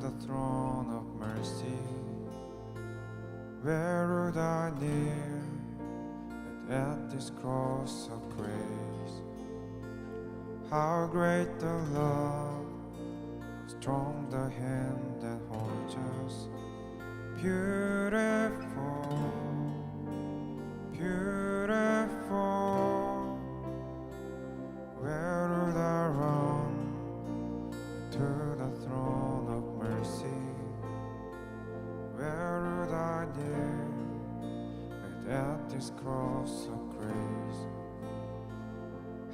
the throne of mercy. Where would I kneel but at this cross of grace? How great the love, strong the hand that holds us. Beautiful, beautiful. Where would I run to the throne of mercy? Where would I kneel but at this cross of grace?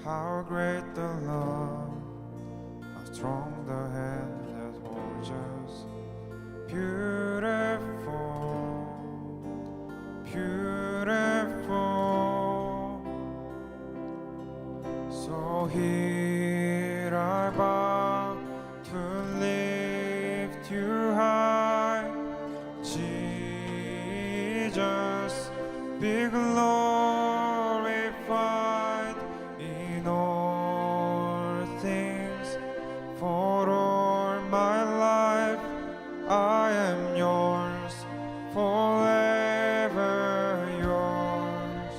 How great the love, how strong the hand that holds us. Beautiful, beautiful. So here I bow to lift you high, Jesus, be glorified in all things. For all my life I am yours, forever yours.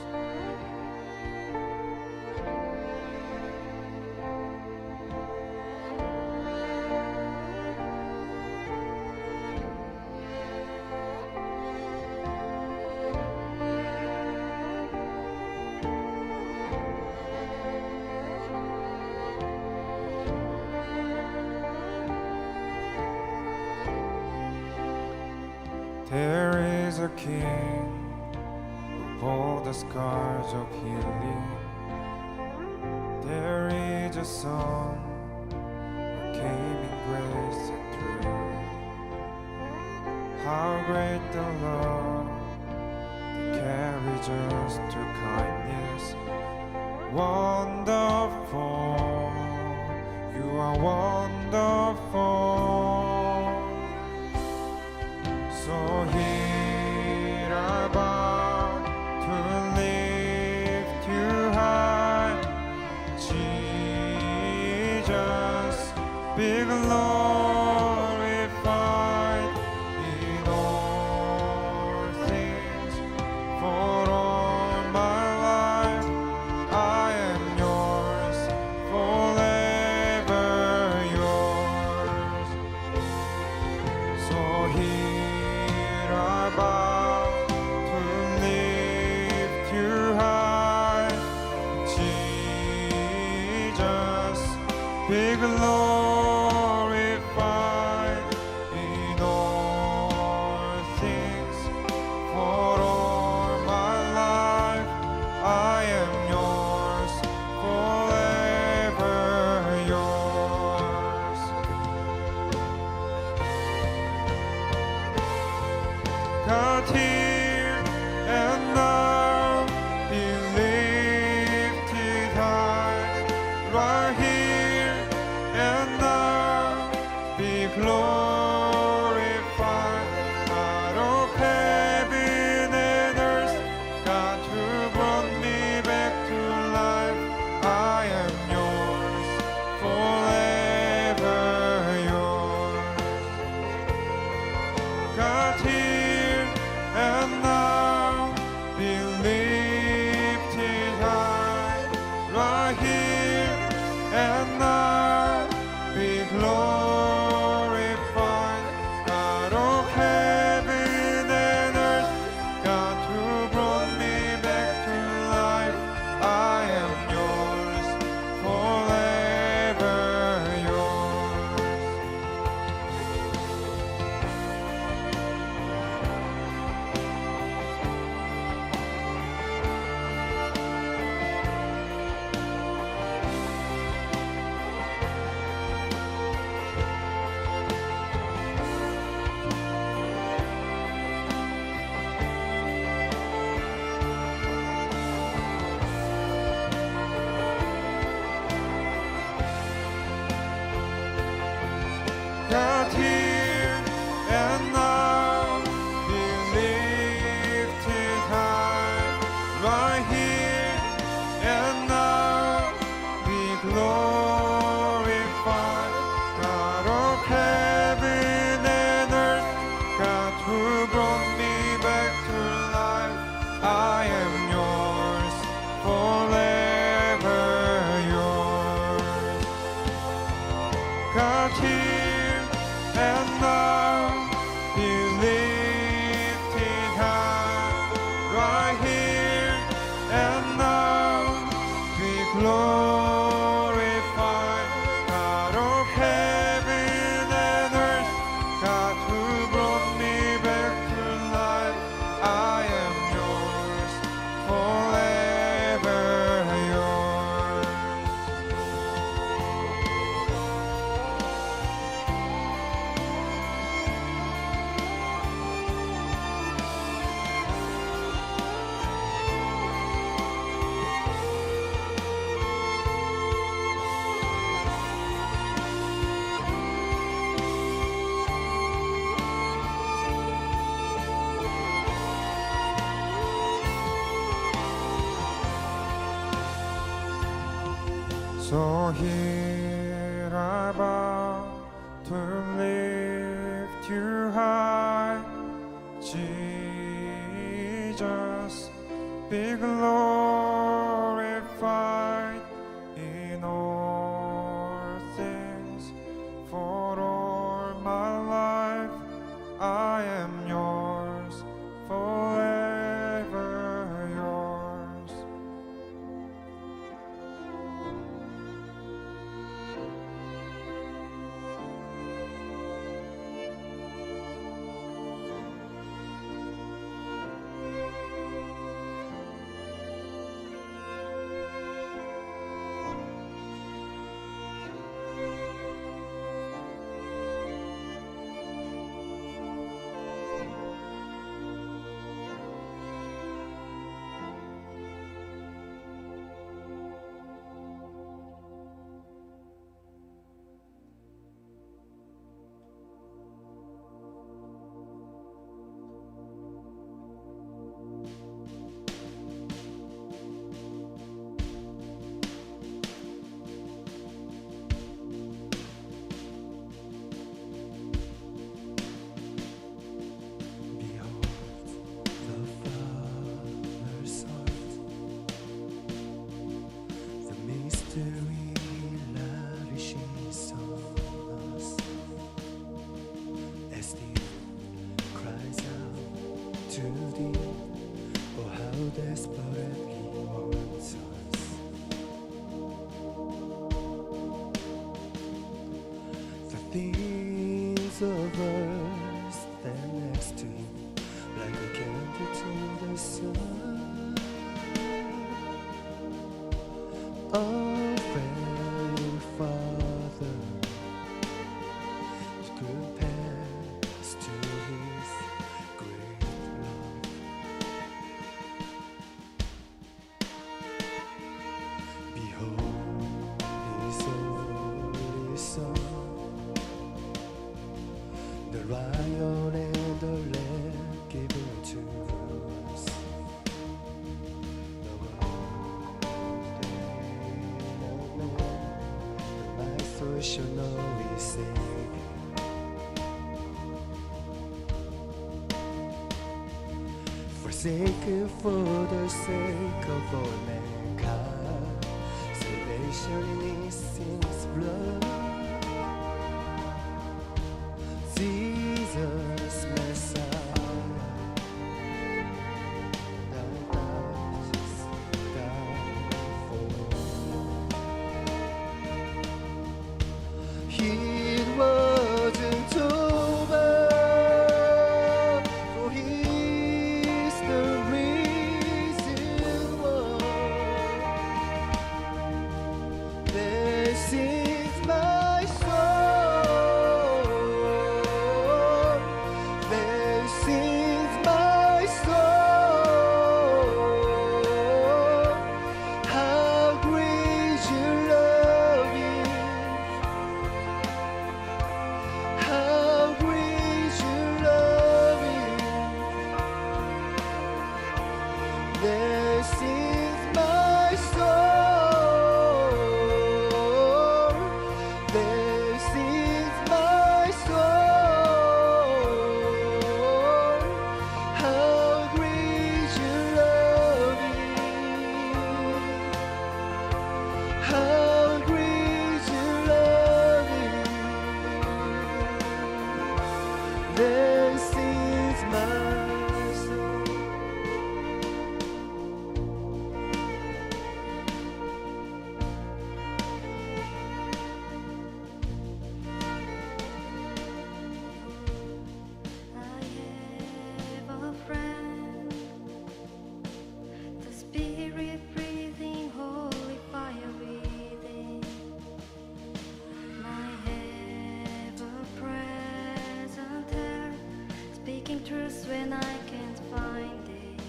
There is a king who bore the scars of healing. There is a son who came in grace and truth. How great the love that carries us to kindness. Wonderful, you are wonderful. So here I bow to lift you high, Jesus, be glorified in all things. For all my life I am yours, forever yours. So here I bow to lift you high, Jesus, be glorified in all things. For all my life I am yours, forever yours. God, here and now be lifted high, right here and now be glorified. God of heaven and earth, God who brought me back to life, I am yours, forever yours. God, here and So here I bow to lift you high, Jesus, be glorified in all things. For all my life I am yours, forever yours. Desperately wants us. The things of earth stand next to him like a candle to the sun. Oh, very Father, compares to his great love. Behold his only Son, the lion and the lamb given to us. The one that my soul shall know his Savior. Forsaken for the sake of all mankind, salvation in his sin's blood. Jesus Messiah, thou didst die for me. It wasn't over, for he's the risen one. This is my soul. This is my soul. How great your love is. How great your love is. This is my soul. This is my soul. How great your love is. How great your love is. This is my soul. I have a friend, the Spirit breathing, holy fire within. I have a present help, speaking truth when I can't find it.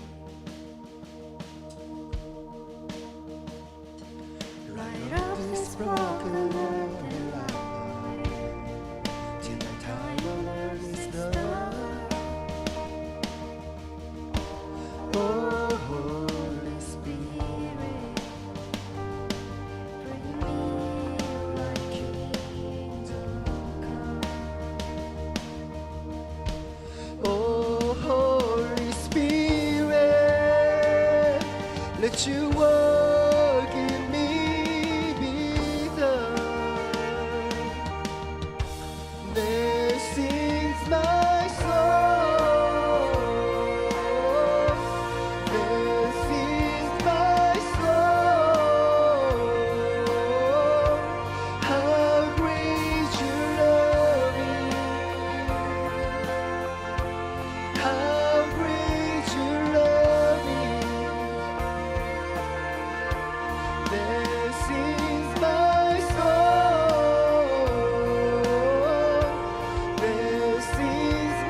Light up this broken earth and light till my time on earth is done. Oh, Holy Spirit, bring me let you walk in me be done. There sings my soul. There sings my soul. How great your love is. How great your love is. There sings my soul. There sings my soul.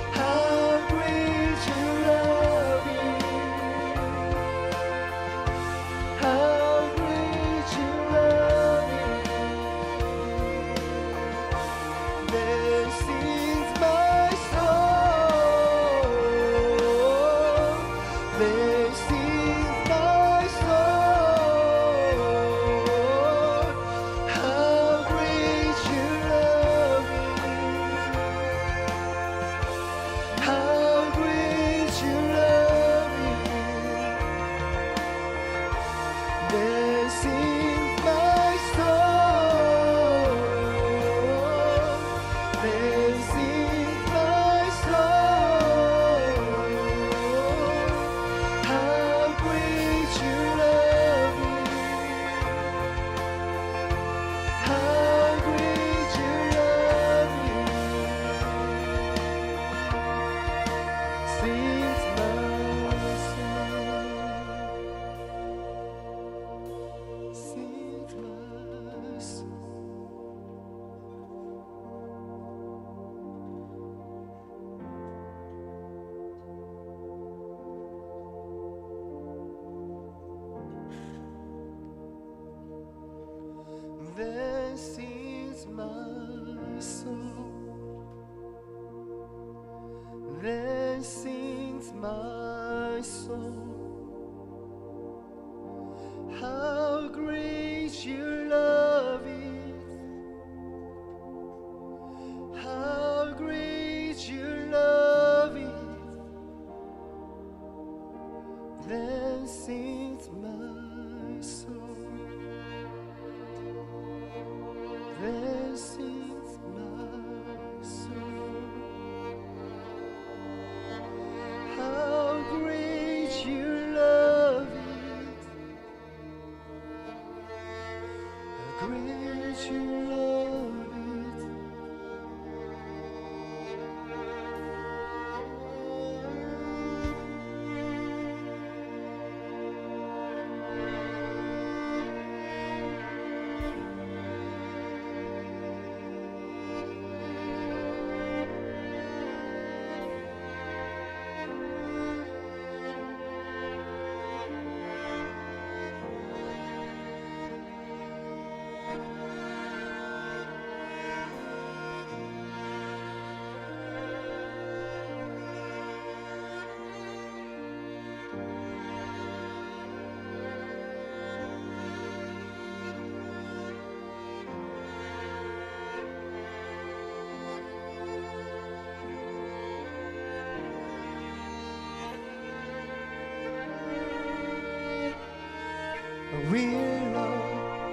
How great your love is. How great your love is. There sings my soul. There sings my soul. How great your love is. How great your love is. There sings my soul. There sings my soul. How great your love is. How great your love is. Sings my soul. Sings my soul. There sings my soul. There sings my soul. How great your love is. How great your love is. There sings my soul. There sings my soul. How great your love is. How great your love is. We're loved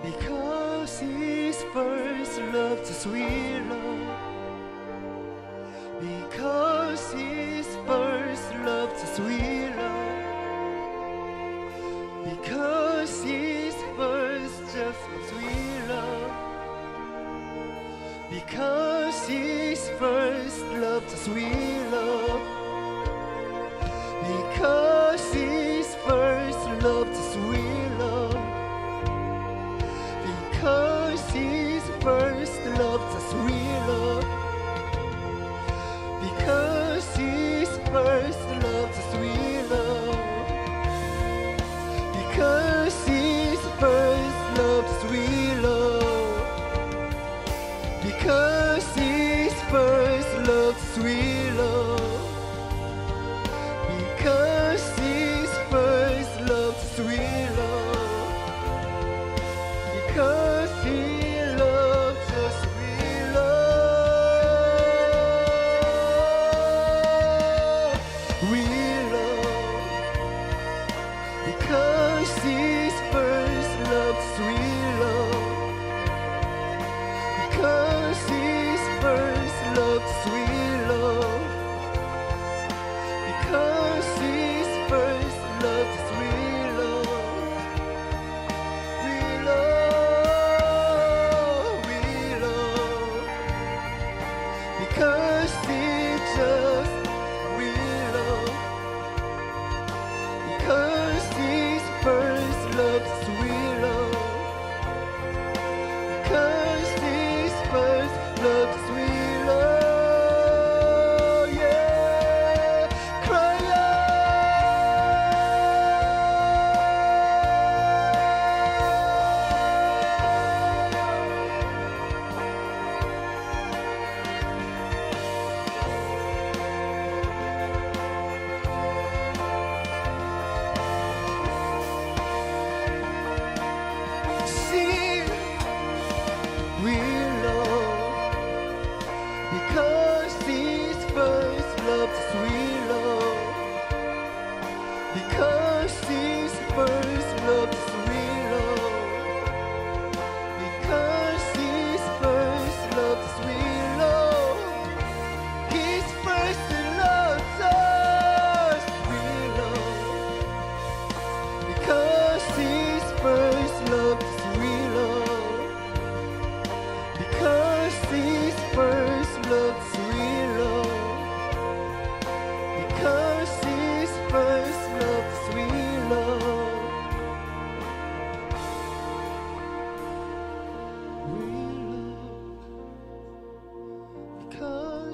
because His first loved us. We're loved because His first loved us. We're loved because His first just was. We're loved because His first loved us. We're loved because His first loved us. We're loved because His first loved us. We're loved because His first loved us. We're loved because His first loved us. We're loved because His first loved us. We're loved because His first loved us. We're loved because He loved us. We're loved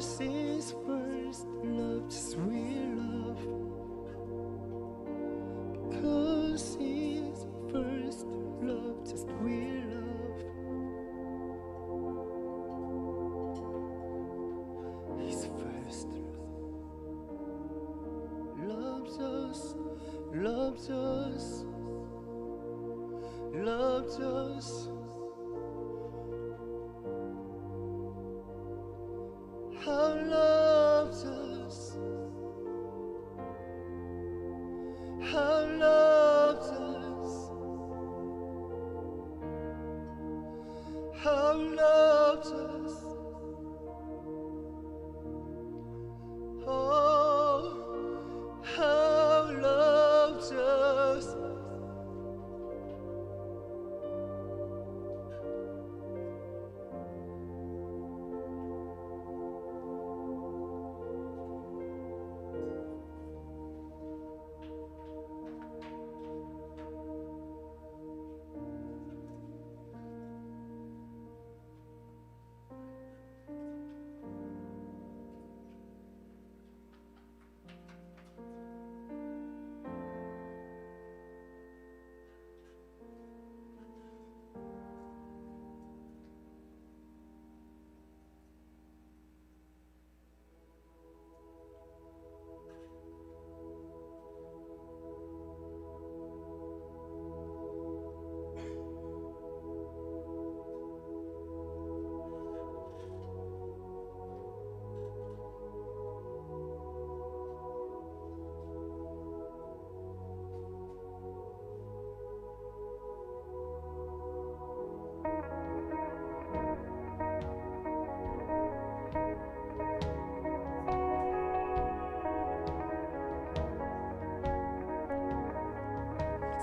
'Cause it's first love, just real love. 'Cause it's first love, just real love. His first love loves us, loves us, loves us. How loves us, how loves us, how loves us. Oh, how loves us.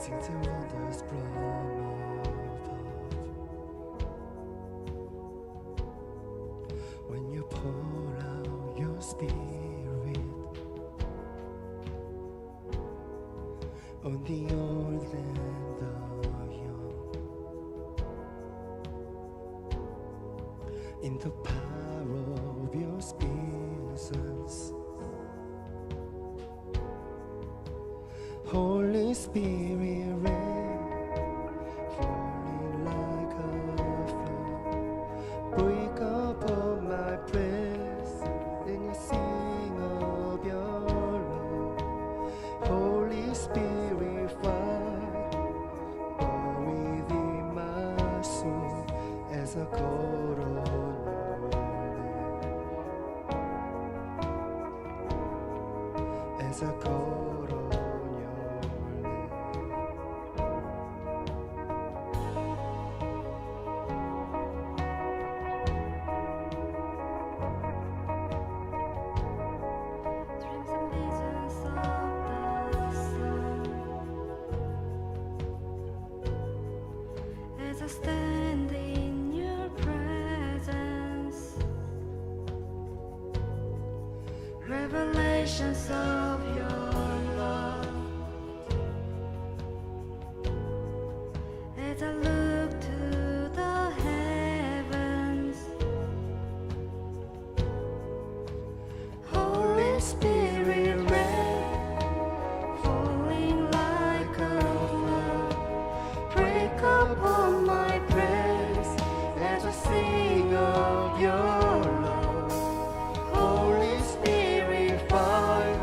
Sings the wonders from above. When you pour out your spirit on the old and the young, in the power of your presence, Holy Spirit rain, falling like a flood, break upon my breast, then you sing of your love. Holy Spirit fire, burn within my soul as I call on your name, as I call on Dreams and visions of the sun. As I stand in your presence, revelations of your love. As I look to the heavens, Holy Spirit rain, falling like a flood, break upon my breast as I sing of your love. Holy Spirit fire,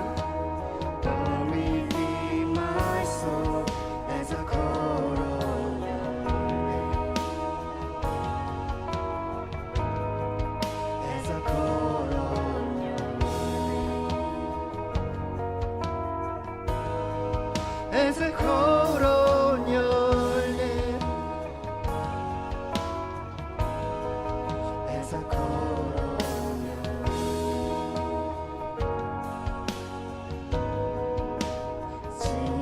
burn within my soul as I call on your name, as I call on your name, as I call on your name, as I call on your Jesus.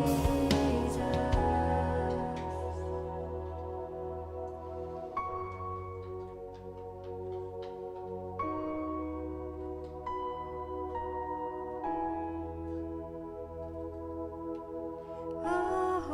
Oh,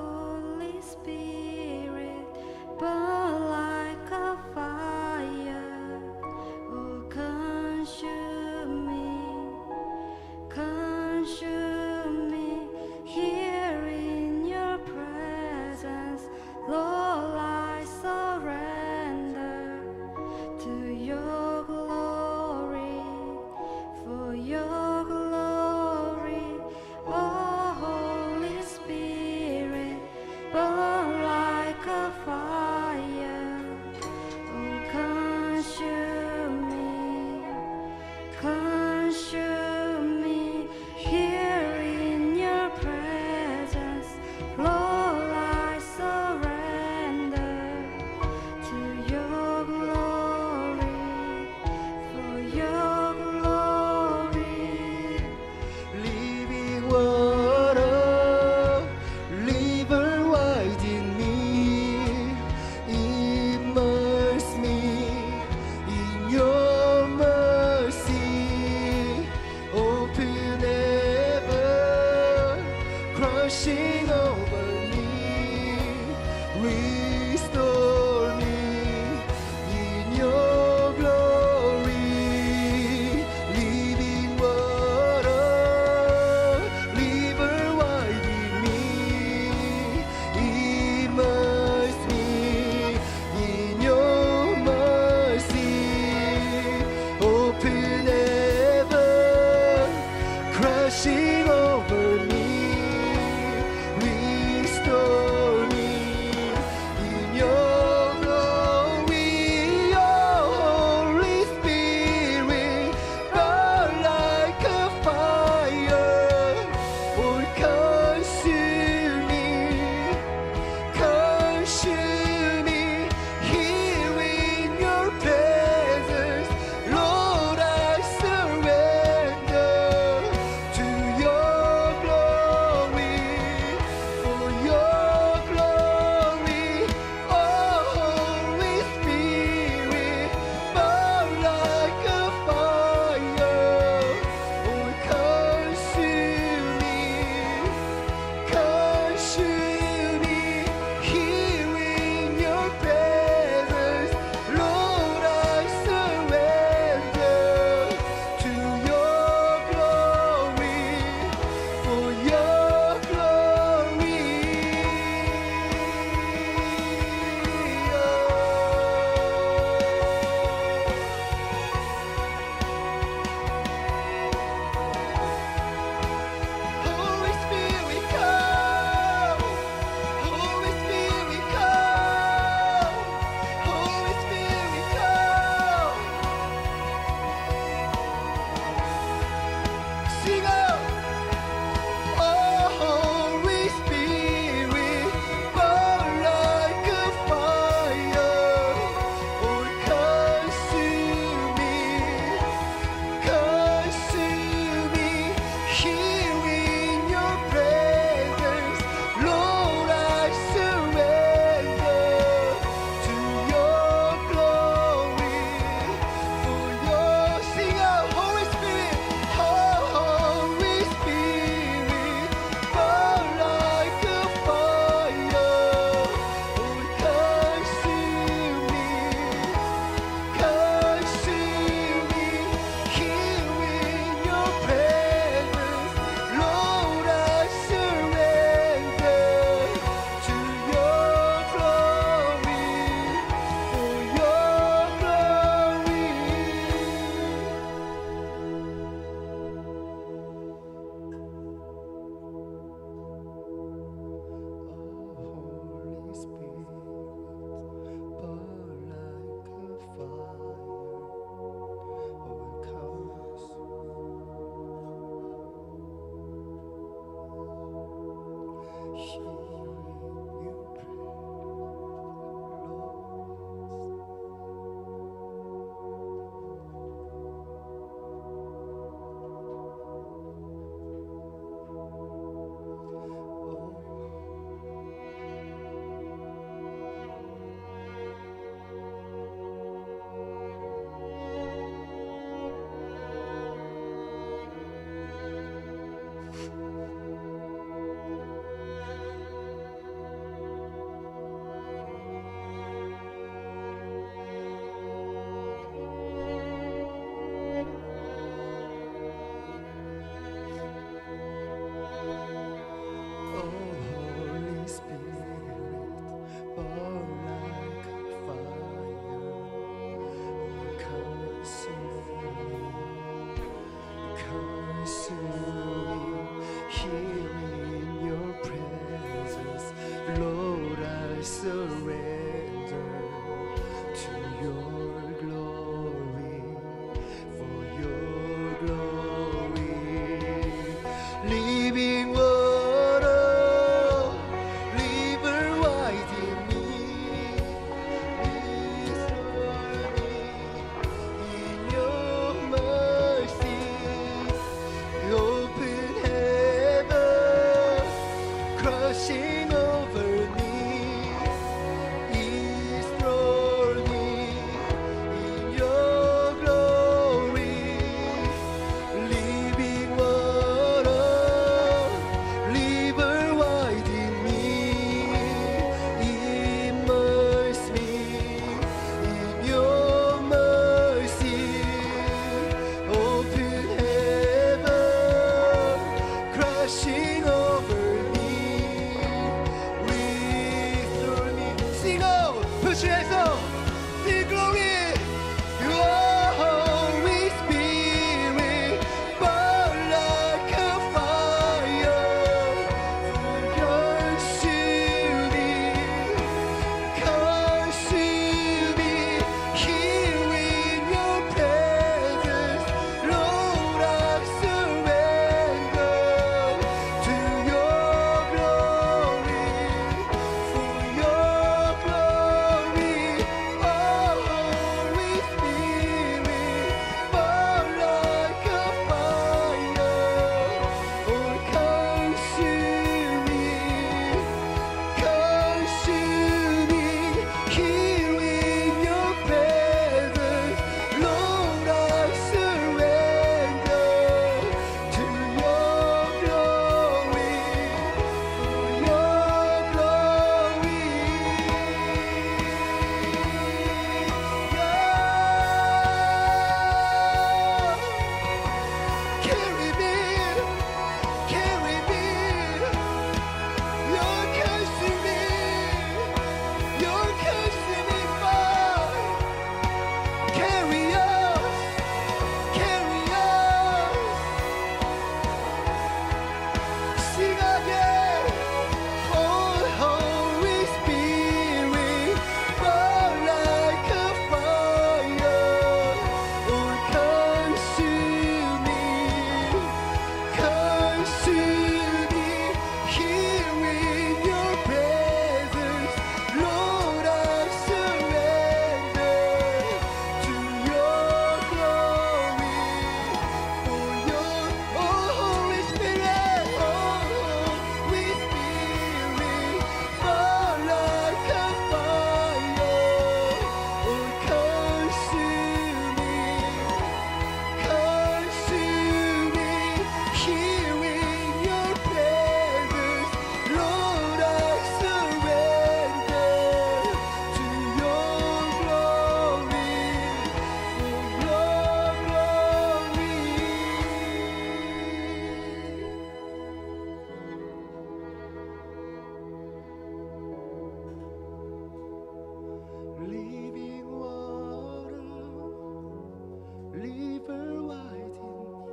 river widening,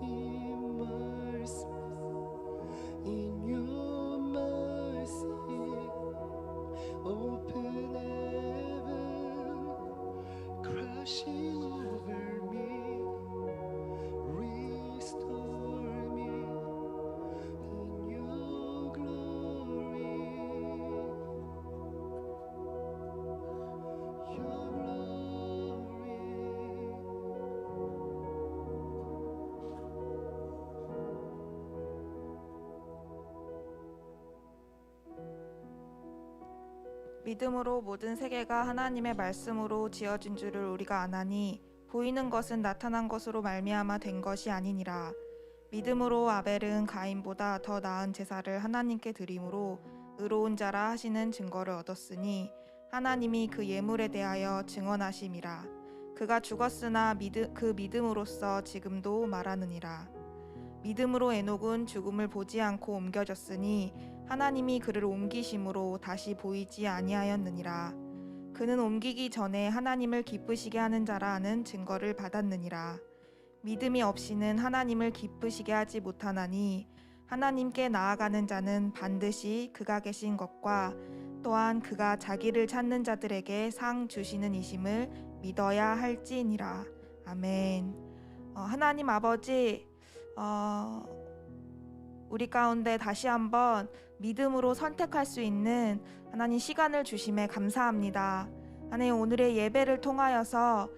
immerse me in your mercy, open heaven crashing over me, restore me in your glory, your glory. 믿음으로 모든 세계가 하나님의 말씀으로 지어진 줄을 우리가 아나니 보이는 것은 나타난 것으로 말미암아 된 것이 아니니라. 믿음으로 아벨은 가인보다 더 나은 제사를 하나님께 드림으로 의로운 자라 하시는 증거를 얻었으니 하나님이 그 예물에 대하여 증언하심이라. 그가 죽었으나 그 믿음으로써 지금도 말하느니라. 믿음으로 에녹은 죽음을 보지 않고 옮겨졌으니 하나님이 그를 옮기심으로 다시 보이지 아니하였느니라. 그는 옮기기 전에 하나님을 기쁘시게 하는 자라 하는 증거를 받았느니라. 믿음이 없이는 하나님을 기쁘시게 하지 못하나니 하나님께 나아가는 자는 반드시 그가 계신 것과 또한 그가 자기를 찾는 자들에게 상 주시는 이심을 믿어야 할지니라. 아멘. 하나님 아버지, 우리 가운데 다시 한번 믿음으로 선택할 수 있는 하나님 시간을 주심에 감사합니다. 하나님, 오늘의 예배를 통하여서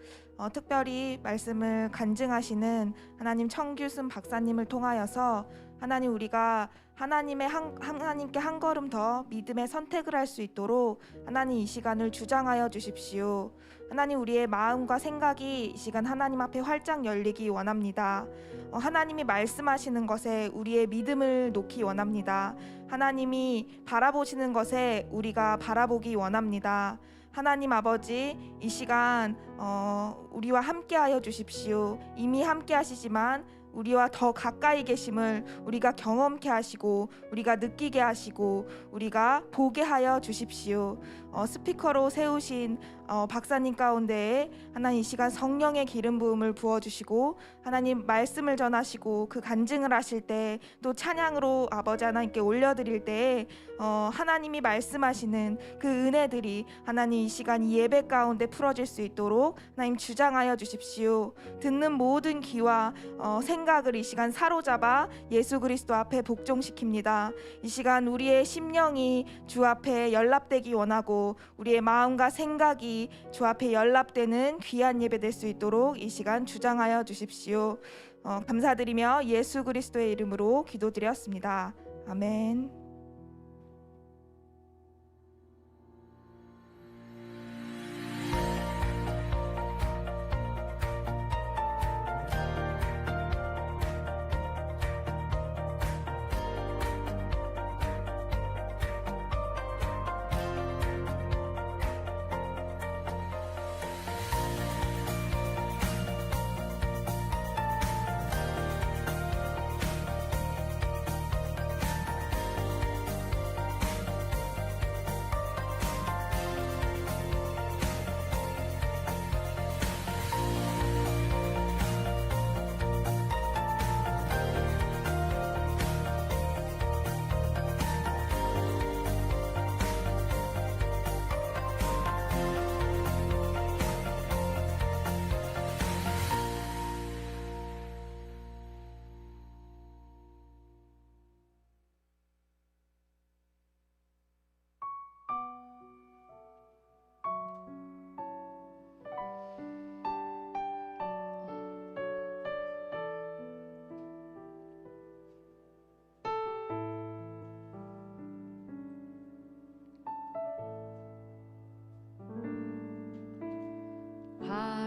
특별히 말씀을 간증하시는 하나님 청규순 박사님을 통하여서 하나님, 우리가 하나님께 한 걸음 더 믿음의 선택을 할 수 있도록 하나님 이 시간을 주장하여 주십시오. 하나님, 우리의 마음과 생각이 이 시간 하나님 앞에 활짝 열리기 원합니다. 하나님이 말씀하시는 것에 우리의 믿음을 놓기 원합니다. 하나님이 바라보시는 것에 우리가 바라보기 원합니다. 하나님 아버지, 이 시간 우리와 함께하여 주십시오. 이미 함께 하시지만 우리와 더 가까이 계심을 우리가 경험케 하시고 우리가 느끼게 하시고 우리가 보게 하여 주십시오. 스피커로 세우신 박사님 가운데에 하나님 이 시간 성령의 기름 부음을 부어주시고 하나님 말씀을 전하시고 그 간증을 하실 때 또 찬양으로 아버지 하나님께 올려드릴 때 하나님이 말씀하시는 그 은혜들이 하나님 이 시간 이 예배 가운데 풀어질 수 있도록 하나님 주장하여 주십시오. 듣는 모든 귀와 생각을 이 시간 사로잡아 예수 그리스도 앞에 복종시킵니다. 이 시간 우리의 심령이 주 앞에 연락되기 원하고 우리의 마음과 생각이 주 앞에 연락되는 귀한 예배 될 수 있도록 이 시간 주장하여 주십시오. 감사드리며 예수 그리스도의 이름으로 기도드렸습니다. 아멘.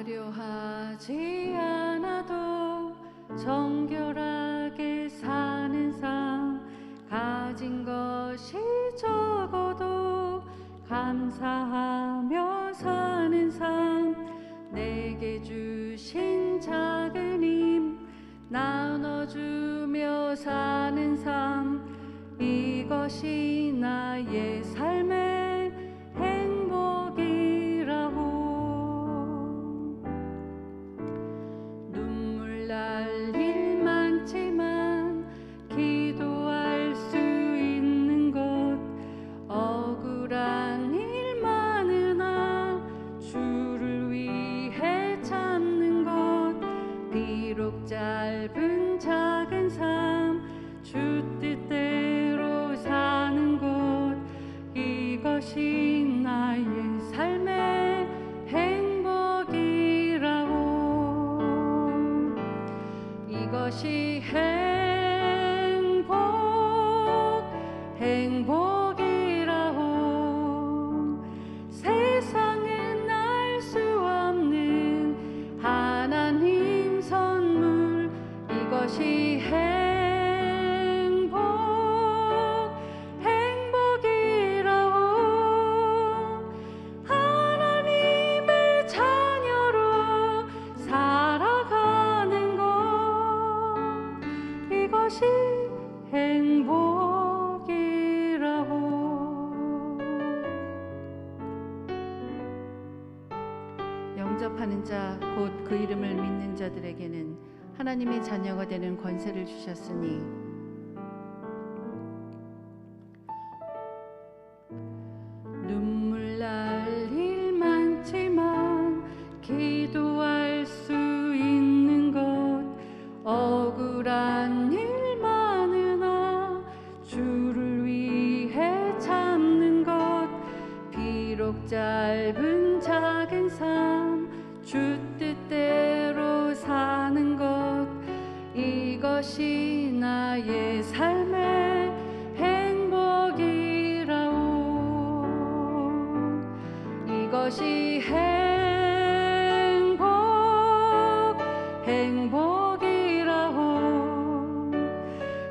화려하지 않아도 정결하게 사는 삶, 가진 것이 적어도 감사하며 사는 삶, 내게 주신 작은 힘 나눠주며 사는 삶, 이것이 나의 삶의 행복이라고. 영접하는 자 곧 그 이름을 믿는 자들에게는 하나님의 자녀가 되는 권세를 주셨으니 눈물 날 일 많지만 기도할 수 있는 것 억울한 일 많으나 주를 위해 참는 것 비록 짧은 작은 삶 주 뜻대로 사는 것 이것이 나의 삶의 행복이라오 이것이 행복이라오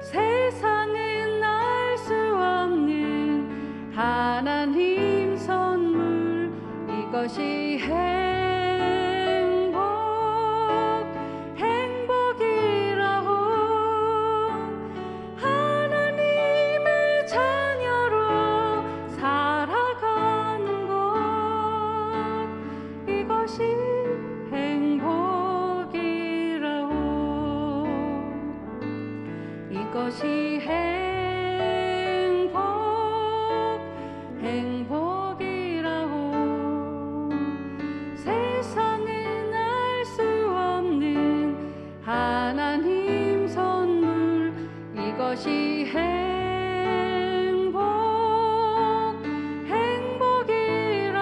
세상은 알 수 없는 하나님 선물 이것이 행복이라오 하나님의 자녀로 살아가는 것 이것이 행복이라오 이것이 행복이라오 세상은 알 수 없는 하나님 선물 이것이 행복이라오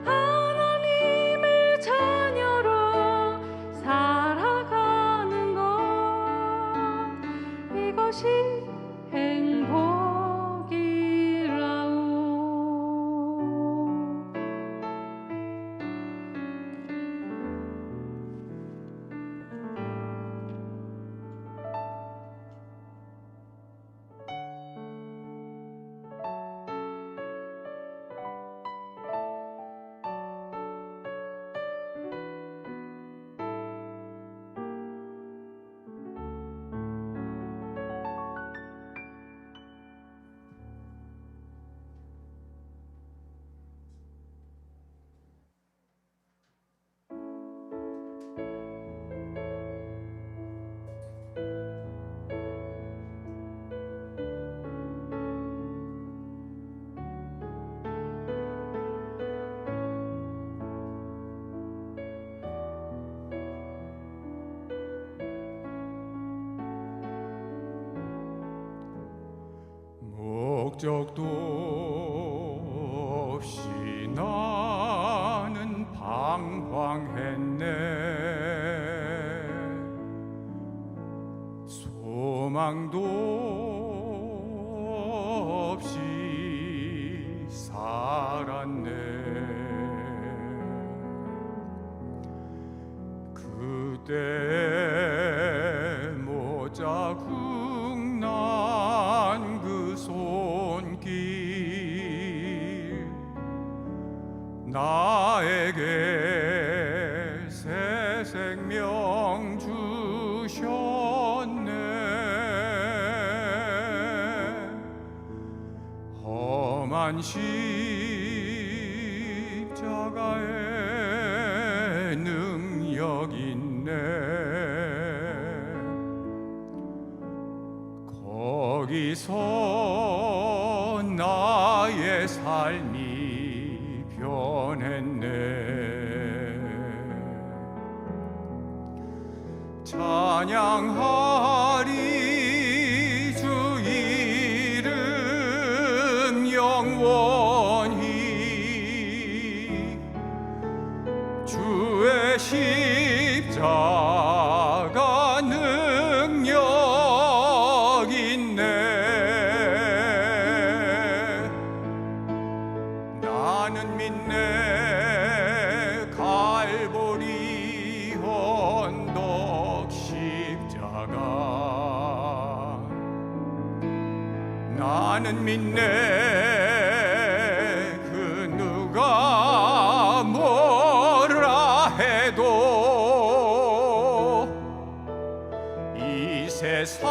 하나님의 자녀로 살아가는 것 이것이 행복이라오 목적도 없이 나는 방황했네 소망도 없이 살았네 그때 모자국 난 그 손길 나에게 새 생명 주셨네 험한 십자가에 능력 있네 거기서 나의 삶이 변했네 찬양하리 주 이름 영원히 주의 십자가 능력 있네 나는 믿네 갈보리 언덕 십자가 나는 믿네 그 누가 뭐라 해도 이 세상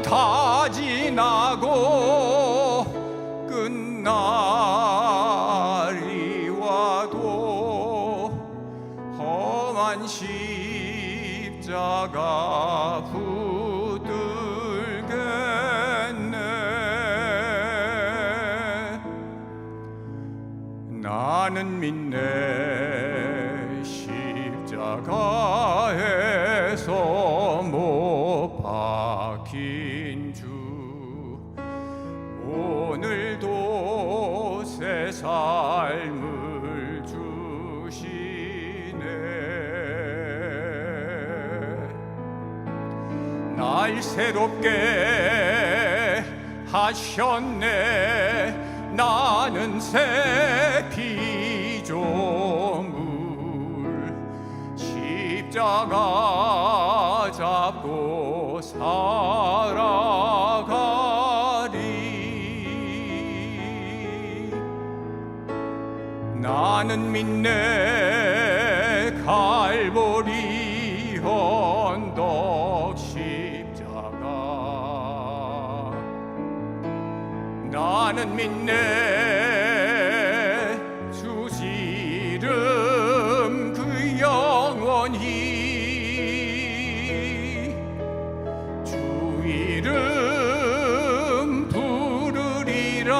다 지나고 끝날이 십자가 붙들겠네. 나는 믿네 십자가에서 못 박힌 주 오늘도 새 삶을 주시네. 날 새롭게 하셨네. 나는 새 피조물 십자가 잡고 살아가리. 나는 믿네 갈보리 언덕 십자가. 나는 믿네 주시 이름 그 영원히 주 이름 부르리라.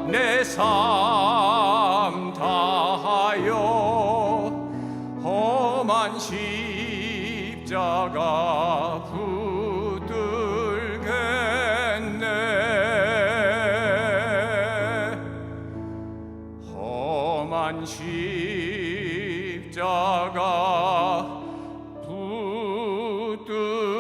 내 삶 다하여 험한 십자가 험한 십자가 붙들겠네.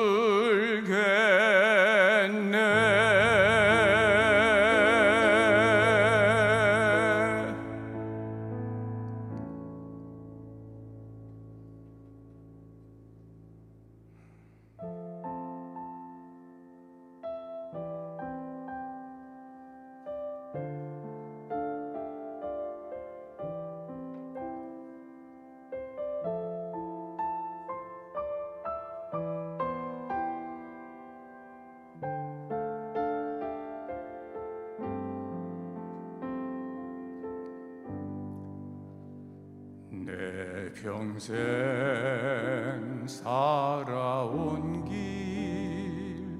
내 평생 살아온 길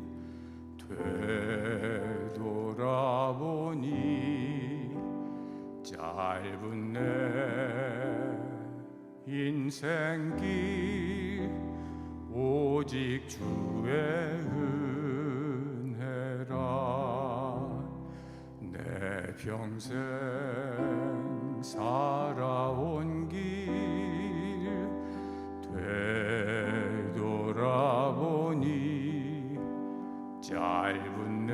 되돌아보니 짧은 내 인생길 오직 주의 은혜라. 내 평생 살아온 길 되돌아보니 짧은 내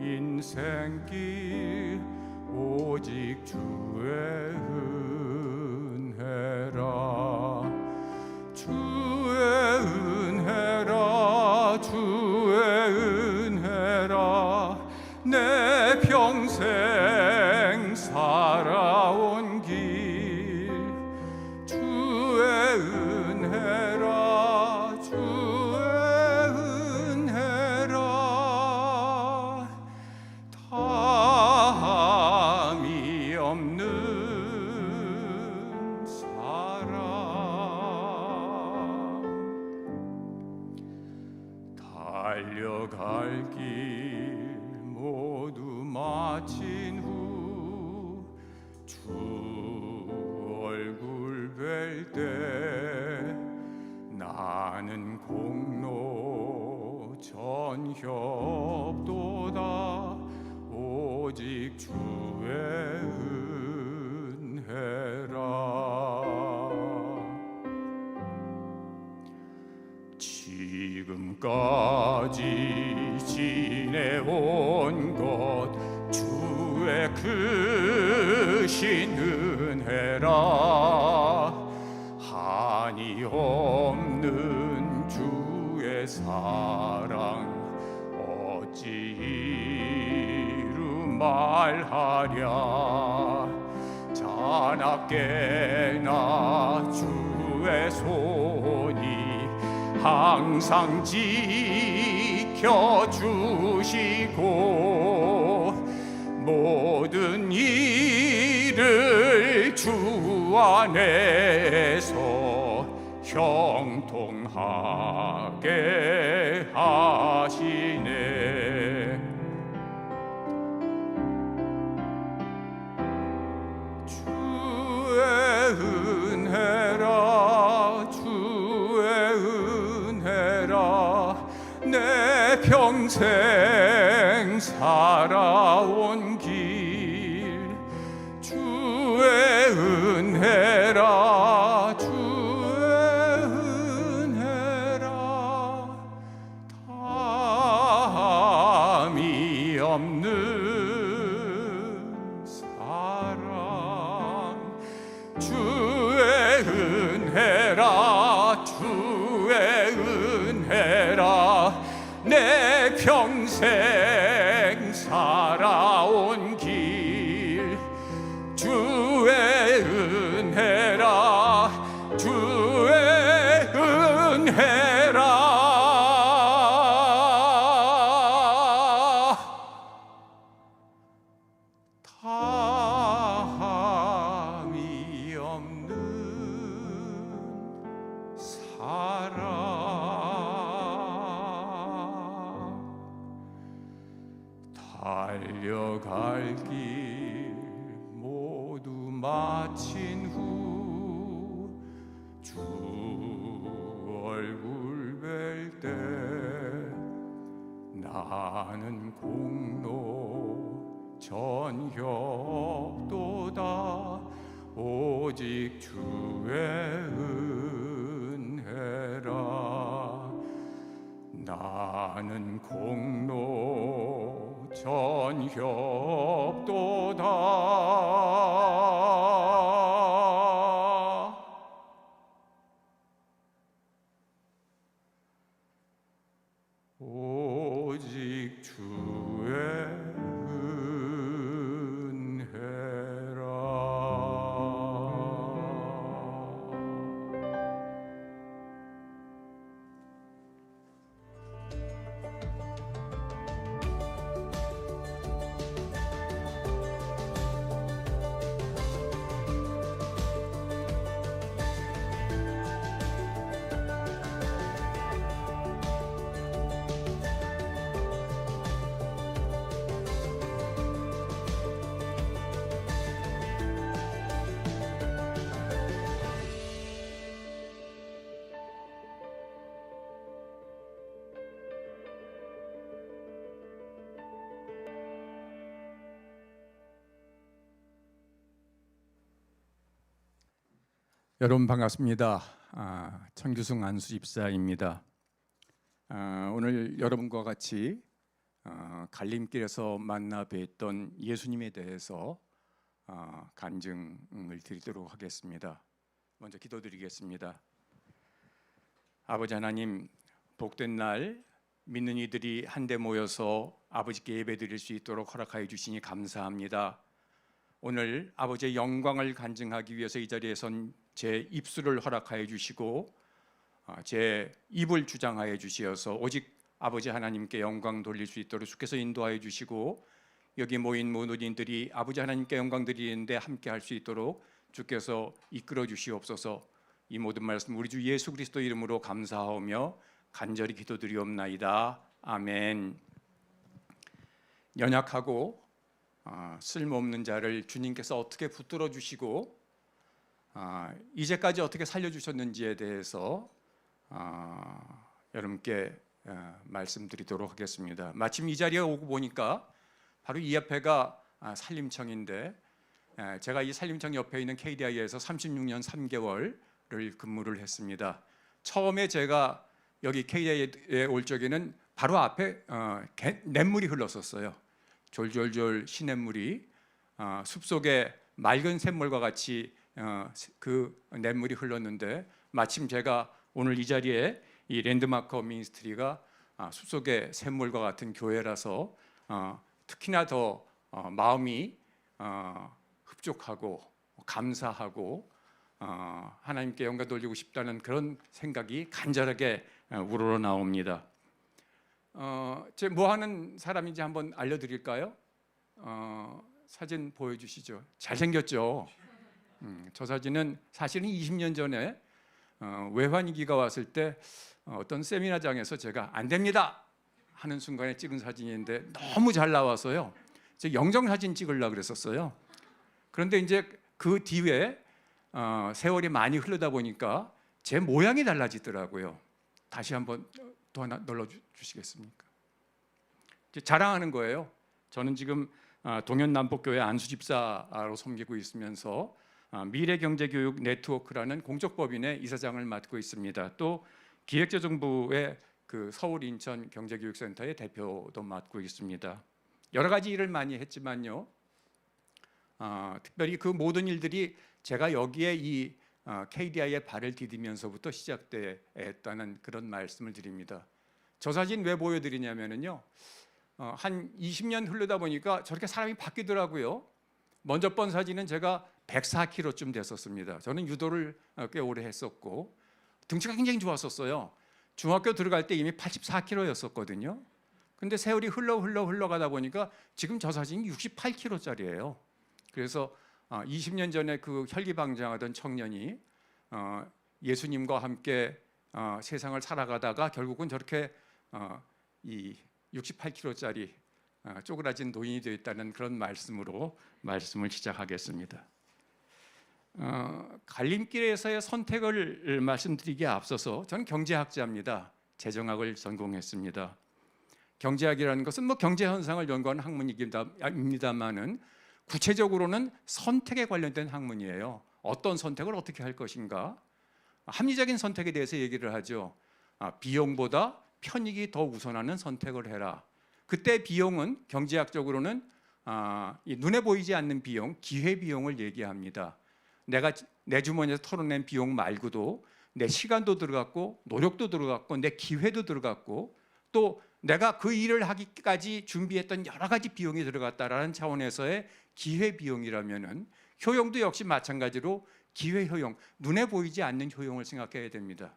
인생길 오직 주의 은혜라. 주의 은혜라. 주의 은혜라. 내 평생 살아온 길 주의 은혜라. 주의 은혜라. 다함이 없는 사랑 달려갈 길 모두 마친 후 주 얼굴 뵐 때 나는 공로 전협도다. 오직 주의 은혜라. 지금까지 지내온 것 주의 크신 은혜라. 한이 없는 주의 사랑 어찌 이루 말하랴. 자나깨나 주의 손이 항상 지켜주시고 모든 일을 주 안에서 형통하게 하시네. 주의 은혜라 주의 은혜라 내 평생 살아온 길 주의 은혜라 주의 은혜라 담이 없는 사랑 주의 은혜라 주의 은혜라 내 평생 살아온 길 주의 은혜라 주의 은혜라 담이 없는 사랑 달려갈 길 모두 마친 후 주 얼굴 뵐 때 나는 공로 전혀 없도다 오직 주의 은혜라 나는 공로 전혀 없도다 오직 주의 여러분 반갑습니다. 청규승 안수집사입니다. 오늘 여러분과 같이 갈림길에서 만나 뵀던 예수님에 대해서 간증을 드리도록 하겠습니다. 먼저 기도드리겠습니다. 아버지 하나님, 복된 날 믿는 이들이 한데 모여서 아버지께 예배드릴 수 있도록 허락하여 주시니 감사합니다. 오늘 아버지의 영광을 간증하기 위해서 이 자리에 선 제 입술을 허락하여 주시고 제 입을 주장하여 주시어서 오직 아버지 하나님께 영광 돌릴 수 있도록 주께서 인도하여 주시고 여기 모인 모든 이들이 아버지 하나님께 영광 드리는데 함께 할 수 있도록 주께서 이끌어 주시옵소서. 이 모든 말씀 우리 주 예수 그리스도 이름으로 감사하며 간절히 기도드리옵나이다. 아멘. 연약하고 쓸모없는 자를 주님께서 어떻게 붙들어 주시고 이제까지 어떻게 살려주셨는지에 대해서 여러분께 말씀드리도록 하겠습니다. 마침 이 자리에 오고 보니까 바로 이 옆에가 산림청인데 제가 이 산림청 옆에 있는 KDI에서 36년 3개월을 근무를 했습니다. 처음에 제가 여기 KDI에 올 적에는 바로 앞에 냇물이 흘렀었어요. 졸졸졸 시냇물이 숲속에 맑은 샘물과 같이 그 냇물이 흘렀는데 마침 제가 오늘 이 자리에 이 랜드마크 미니스트리가 숲속의 샘물과 같은 교회라서 특히나 더 마음이 흡족하고 감사하고 하나님께 영광 돌리고 싶다는 그런 생각이 간절하게 우러러 나옵니다. 제 뭐 하는 사람인지 한번 알려드릴까요? 사진 보여주시죠. 잘생겼죠? 저 사진은 사실은 20년 전에 외환위기가 왔을 때 어떤 세미나장에서 제가 안 됩니다 하는 순간에 찍은 사진인데 너무 잘 나와서요. 제가 영정사진 찍으려고 그랬었어요. 그런데 이제 그 뒤에 세월이 많이 흐르다 보니까 제 모양이 달라지더라고요. 다시 한번 또 하나 눌러주시겠습니까? 자랑하는 거예요. 저는 지금 동현남북교회 안수집사로 섬기고 있으면서 미래경제교육 네트워크라는 공적법인의 이사장을 맡고 있습니다. 또 기획재정부의 그 서울 인천 경제교육센터의 대표도 맡고 있습니다. 여러 가지 일을 많이 했지만요. 특별히 그 모든 일들이 제가 여기에 이 KDI에 발을 디디면서부터 시작됐다는 그런 말씀을 드립니다. 저 사진 왜 보여드리냐면요. 한 20년 흐르다 보니까 저렇게 사람이 바뀌더라고요. 먼저 본 사진은 제가 104kg쯤 됐었습니다. 저는 유도를 꽤 오래 했었고 등치가 굉장히 좋았었어요. 중학교 들어갈 때 이미 84kg였었거든요. 근데 세월이 흘러가다 보니까 지금 저 사진이 68kg짜리예요. 그래서 20년 전에 그 혈기방장하던 청년이 예수님과 함께 세상을 살아가다가 결국은 저렇게 이 68kg짜리 쪼그라진 노인이 되었다는 그런 말씀으로 말씀을 시작하겠습니다. 갈림길에서의 선택을 말씀드리기에 앞서서 저는 경제학자입니다. 재정학을 전공했습니다. 경제학이라는 것은 뭐 경제 현상을 연구하는 학문입니다만은 구체적으로는 선택에 관련된 학문이에요. 어떤 선택을 어떻게 할 것인가? 합리적인 선택에 대해서 얘기를 하죠. 비용보다 편익이 더 우선하는 선택을 해라. 그때 비용은 경제학적으로는 이 눈에 보이지 않는 비용, 기회 비용을 얘기합니다. 내가 내 주머니에서 털어낸 비용 말고도 내 시간도 들어갔고 노력도 들어갔고 내 기회도 들어갔고 또 내가 그 일을 하기까지 준비했던 여러 가지 비용이 들어갔다라는 차원에서의 기회 비용이라면은 효용도 역시 마찬가지로 기회 효용, 눈에 보이지 않는 효용을 생각해야 됩니다.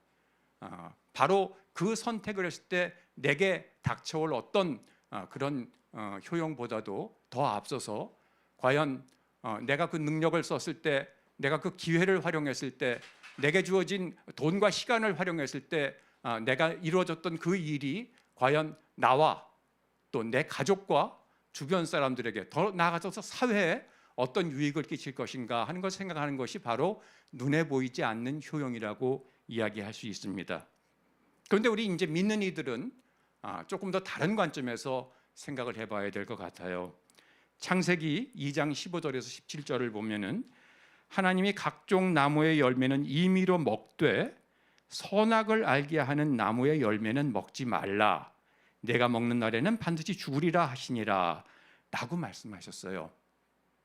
바로 그 선택을 했을 때 내게 닥쳐올 어떤 그런 효용보다도 더 앞서서 과연 내가 그 능력을 썼을 때, 내가 그 기회를 활용했을 때, 내게 주어진 돈과 시간을 활용했을 때 내가 이루어졌던 그 일이 과연 나와 또 내 가족과 주변 사람들에게 더 나아가서 사회에 어떤 유익을 끼칠 것인가 하는 것을 생각하는 것이 바로 눈에 보이지 않는 효용이라고 이야기할 수 있습니다. 그런데 우리 이제 믿는 이들은 조금 더 다른 관점에서 생각을 해봐야 될 것 같아요. 창세기 2장 15절에서 17절을 보면은 하나님이 각종 나무의 열매는 임의로 먹되 선악을 알게 하는 나무의 열매는 먹지 말라. 내가 먹는 날에는 반드시 죽으리라 하시니라 라고 말씀하셨어요.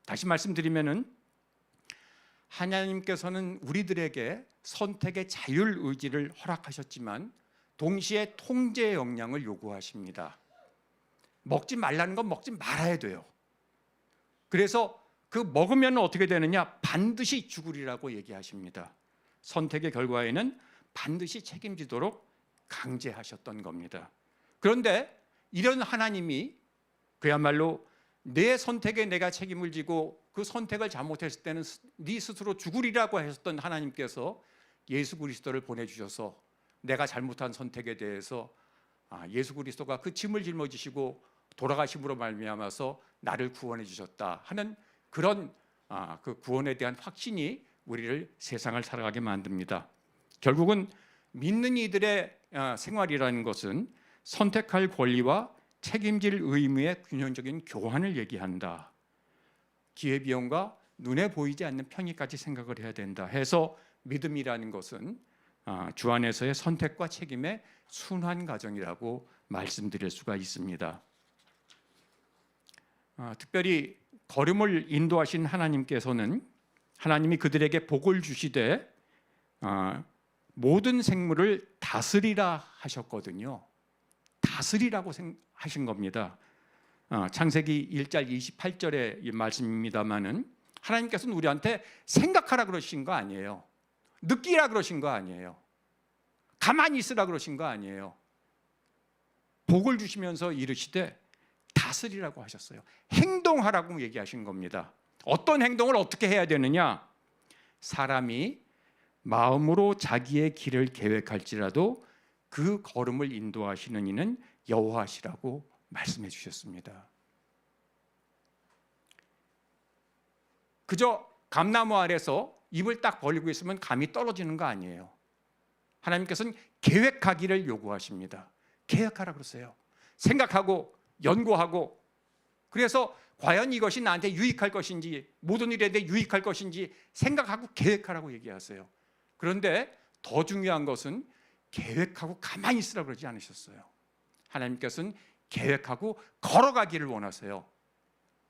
다시 말씀드리면은 하나님께서는 우리들에게 선택의 자율 의지를 허락하셨지만 동시에 통제의 역량을 요구하십니다. 먹지 말라는 건 먹지 말아야 돼요. 그래서 그 먹으면 어떻게 되느냐? 반드시 죽으리라고 얘기하십니다. 선택의 결과에는 반드시 책임지도록 강제하셨던 겁니다. 그런데 이런 하나님이 그야말로 내 선택에 내가 책임을 지고 그 선택을 잘못했을 때는 네 스스로 죽으리라고 하셨던 하나님께서 예수 그리스도를 보내주셔서 내가 잘못한 선택에 대해서 예수 그리스도가 그 짐을 짊어지시고 돌아가심으로 말미암아서 나를 구원해 주셨다 하는 그런 그 구원에 대한 확신이 우리를 세상을 살아가게 만듭니다. 결국은 믿는 이들의 생활이라는 것은 선택할 권리와 책임질 의무의 균형적인 교환을 얘기한다. 기회비용과 눈에 보이지 않는 편의까지 생각을 해야 된다 해서 믿음이라는 것은 주 안에서의 선택과 책임의 순환 과정이라고 말씀드릴 수가 있습니다. 특별히 걸음을 인도하신 하나님께서는 하나님이 그들에게 복을 주시되 모든 생물을 다스리라 하셨거든요. 다스리라고 하신 겁니다. 창세기 1장 28절의 말씀입니다마는 하나님께서는 우리한테 생각하라 그러신 거 아니에요. 느끼라 그러신 거 아니에요. 가만히 있으라 그러신 거 아니에요. 복을 주시면서 이르시되 다스리라고 하셨어요. 행동하라고 얘기하신 겁니다. 어떤 행동을 어떻게 해야 되느냐? 사람이 마음으로 자기의 길을 계획할지라도 그 걸음을 인도하시는 이는 여호와시라고 말씀해 주셨습니다. 그저 감나무 아래서 입을 딱 벌리고 있으면 감이 떨어지는 거 아니에요. 하나님께서는 계획하기를 요구하십니다. 계획하라 그러세요. 생각하고 연구하고, 그래서 과연 이것이 나한테 유익할 것인지, 모든 일에 대해 유익할 것인지 생각하고 계획하라고 얘기하세요. 그런데 더 중요한 것은 계획하고 가만히 있으라고 그러지 않으셨어요. 하나님께서는 계획하고 걸어가기를 원하세요.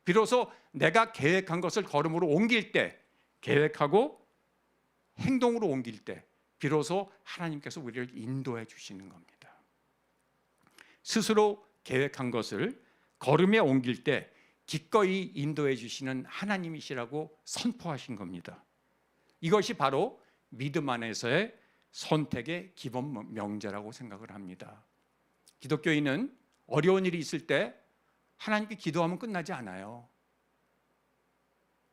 비로소 내가 계획한 것을 걸음으로 옮길 때, 계획하고 행동으로 옮길 때 비로소 하나님께서 우리를 인도해 주시는 겁니다. 스스로 계획한 것을 걸음에 옮길 때 기꺼이 인도해 주시는 하나님이시라고 선포하신 겁니다. 이것이 바로 믿음 안에서의 선택의 기본 명제라고 생각을 합니다. 기독교인은 어려운 일이 있을 때 하나님께 기도하면 끝나지 않아요.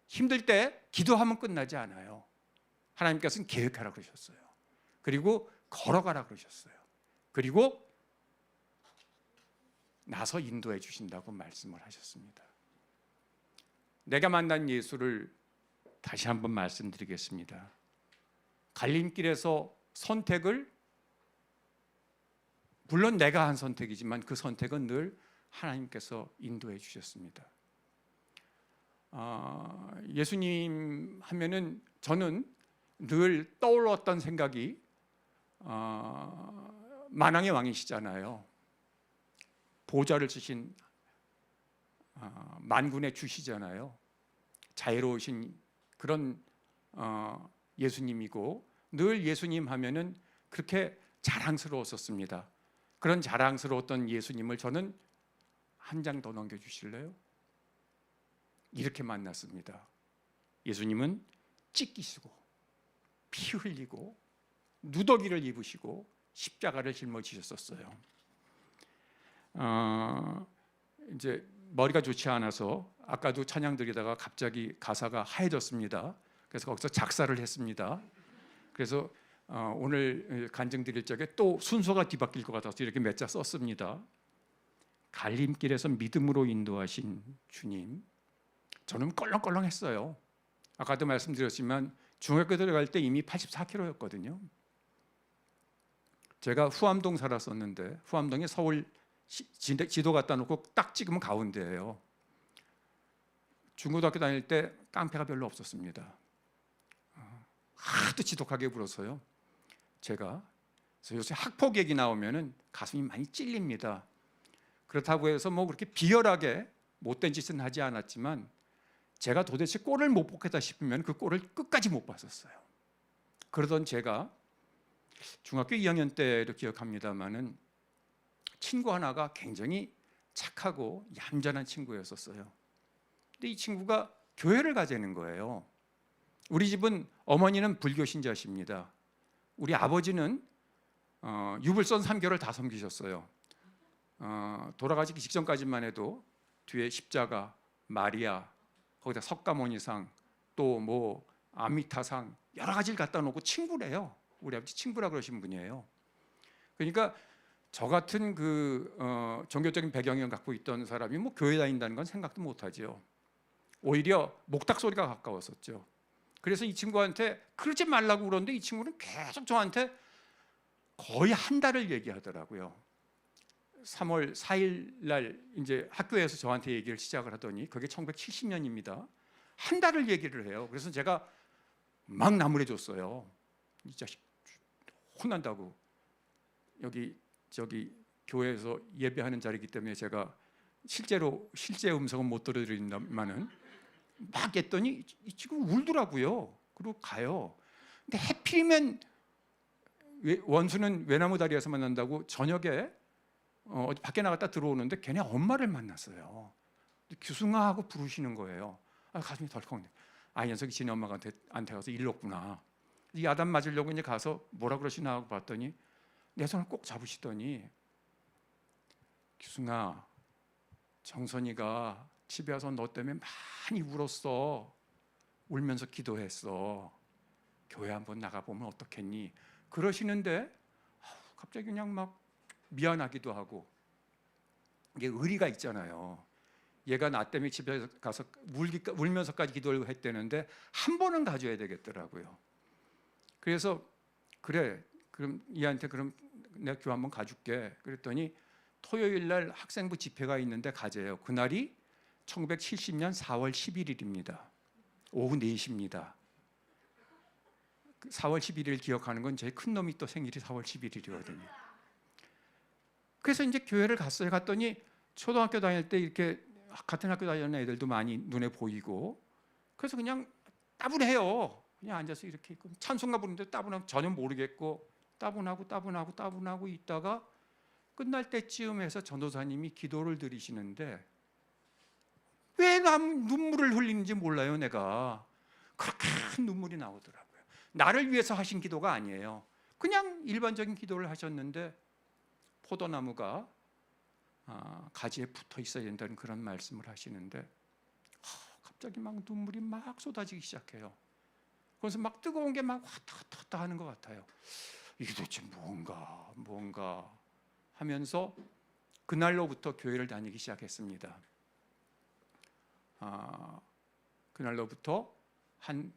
힘들 때 기도하면 끝나지 않아요. 하나님께서는 계획하라 그러셨어요. 그리고 걸어가라 그러셨어요. 그리고 나서 인도해 주신다고 말씀을 하셨습니다. 내가 만난 예수를 다시 한번 말씀드리겠습니다. 갈림길에서 선택을, 물론 내가 한 선택이지만 그 선택은 늘 하나님께서 인도해 주셨습니다. 예수님 하면은 저는 늘 떠올랐던 생각이 만왕의 왕이시잖아요. 보좌를 쓰신 만군의 주시잖아요. 자애로우신 그런 예수님이고, 늘 예수님 하면은 그렇게 자랑스러웠었습니다. 그런 자랑스러웠던 예수님을 저는 한 장 더 넘겨주실래요? 이렇게 만났습니다. 예수님은 찢기시고 피 흘리고 누더기를 입으시고 십자가를 짊어지셨었어요. 이제 머리가 좋지 않아서 아까도 찬양 드리다가 갑자기 가사가 하얘졌습니다. 그래서 거기서 작사를 했습니다. 그래서 오늘 간증 드릴 적에 또 순서가 뒤바뀔 것 같아서 이렇게 몇 자 썼습니다. 갈림길에서 믿음으로 인도하신 주님, 저는 껄렁껄렁했어요. 아까도 말씀드렸지만 중학교 들어갈 때 이미 84kg였거든요. 제가 후암동 살았었는데, 후암동에 서울 지도 갖다 놓고 딱 찍으면 가운데예요. 중고등학교 다닐 때 깡패가 별로 없었습니다. 하도 지독하게 굴어서요. 그래서 요새 학폭 얘기 나오면은 가슴이 많이 찔립니다. 그렇다고 해서 뭐 그렇게 비열하게 못된 짓은 하지 않았지만, 제가 도대체 꼴을 못 보겠다 싶으면 그 꼴을 끝까지 못 봤었어요. 그러던 제가 중학교 2학년 때를 기억합니다마는 친구 하나가 굉장히 착하고 얌전한 친구였었어요. 근데 이 친구가 교회를 가자는 거예요. 우리 집은 어머니는 불교 신자십니다. 우리 아버지는 유불선 3교를 다 섬기셨어요. 돌아가시기 직전까지만 해도 뒤에 십자가, 마리아, 거기다 석가모니상, 또 뭐 아미타상 여러 가지를 갖다 놓고 친구래요. 우리 아버지 친구라 그러신 분이에요. 그러니까 저 같은 그 종교적인 배경을 갖고 있던 사람이 뭐 교회 다닌다는 건 생각도 못하죠. 오히려 목탁 소리가 가까웠었죠. 그래서 이 친구한테 그러지 말라고 그러는데 이 친구는 계속 저한테 거의 한 달을 얘기하더라고요. 3월 4일 날 이제 학교에서 저한테 얘기를 시작을 하더니 그게 1970년입니다. 한 달을 얘기를 해요. 그래서 제가 막 나무래줬어요. 이 자식 혼난다고. 저기 교회에서 예배하는 자리이기 때문에 제가 실제 음성은 못 들어드린다마는 막 했더니 이 친구 울더라고요. 그리고 가요. 근데 해필이면 원수는 외나무 다리에서 만난다고 저녁에 어디 밖에 나갔다 들어오는데 걔네 엄마를 만났어요. 규승아 하고 부르시는 거예요. 가슴이 덜컹. 이 녀석이 지네 엄마한테 가서 일렀구나. 이 야단 맞으려고 이제 가서 뭐라 그러시나 하고 봤더니 내 손을 꼭 잡으시더니, 규승아, 정선이가 집에 와서 너 때문에 많이 울었어. 울면서 기도했어. 교회 한번 나가보면 어떻겠니? 그러시는데 갑자기 그냥 막 미안하기도 하고, 이게 의리가 있잖아요. 얘가 나 때문에 집에 가서 울면서까지 기도를 했다는데 한 번은 가져야 되겠더라고요. 그래서 그래, 그럼 얘한테 그럼 내가 교회 한번 가줄게. 그랬더니 토요일 날 학생부 집회가 있는데 가재요. 그날이 1970년 4월 11일입니다. 오후 4시입니다. 4월 11일 기억하는 건 제 큰 놈이 또 생일이 4월 11일이거든요. 그래서 이제 교회를 갔어요. 갔더니 초등학교 다닐 때 이렇게 같은 학교 다니는 애들도 많이 눈에 보이고, 그래서 그냥 따분해요. 그냥 앉아서 이렇게 찬송가 부르는데 따분하고 전혀 모르겠고 따분하고 있다가 끝날 때쯤 해서 전도사님이 기도를 드리시는데 왜 눈물을 흘리는지 몰라요. 내가 그렇게 눈물이 나오더라고요. 나를 위해서 하신 기도가 아니에요. 그냥 일반적인 기도를 하셨는데 포도나무가 가지에 붙어 있어야 된다는 그런 말씀을 하시는데 갑자기 막 눈물이 막 쏟아지기 시작해요. 그래서 막 뜨거운 게 막 왔다 하는 것 같아요. 이게 도대체 뭔가 하면서 그날로부터 교회를 다니기 시작했습니다. 그날로부터 한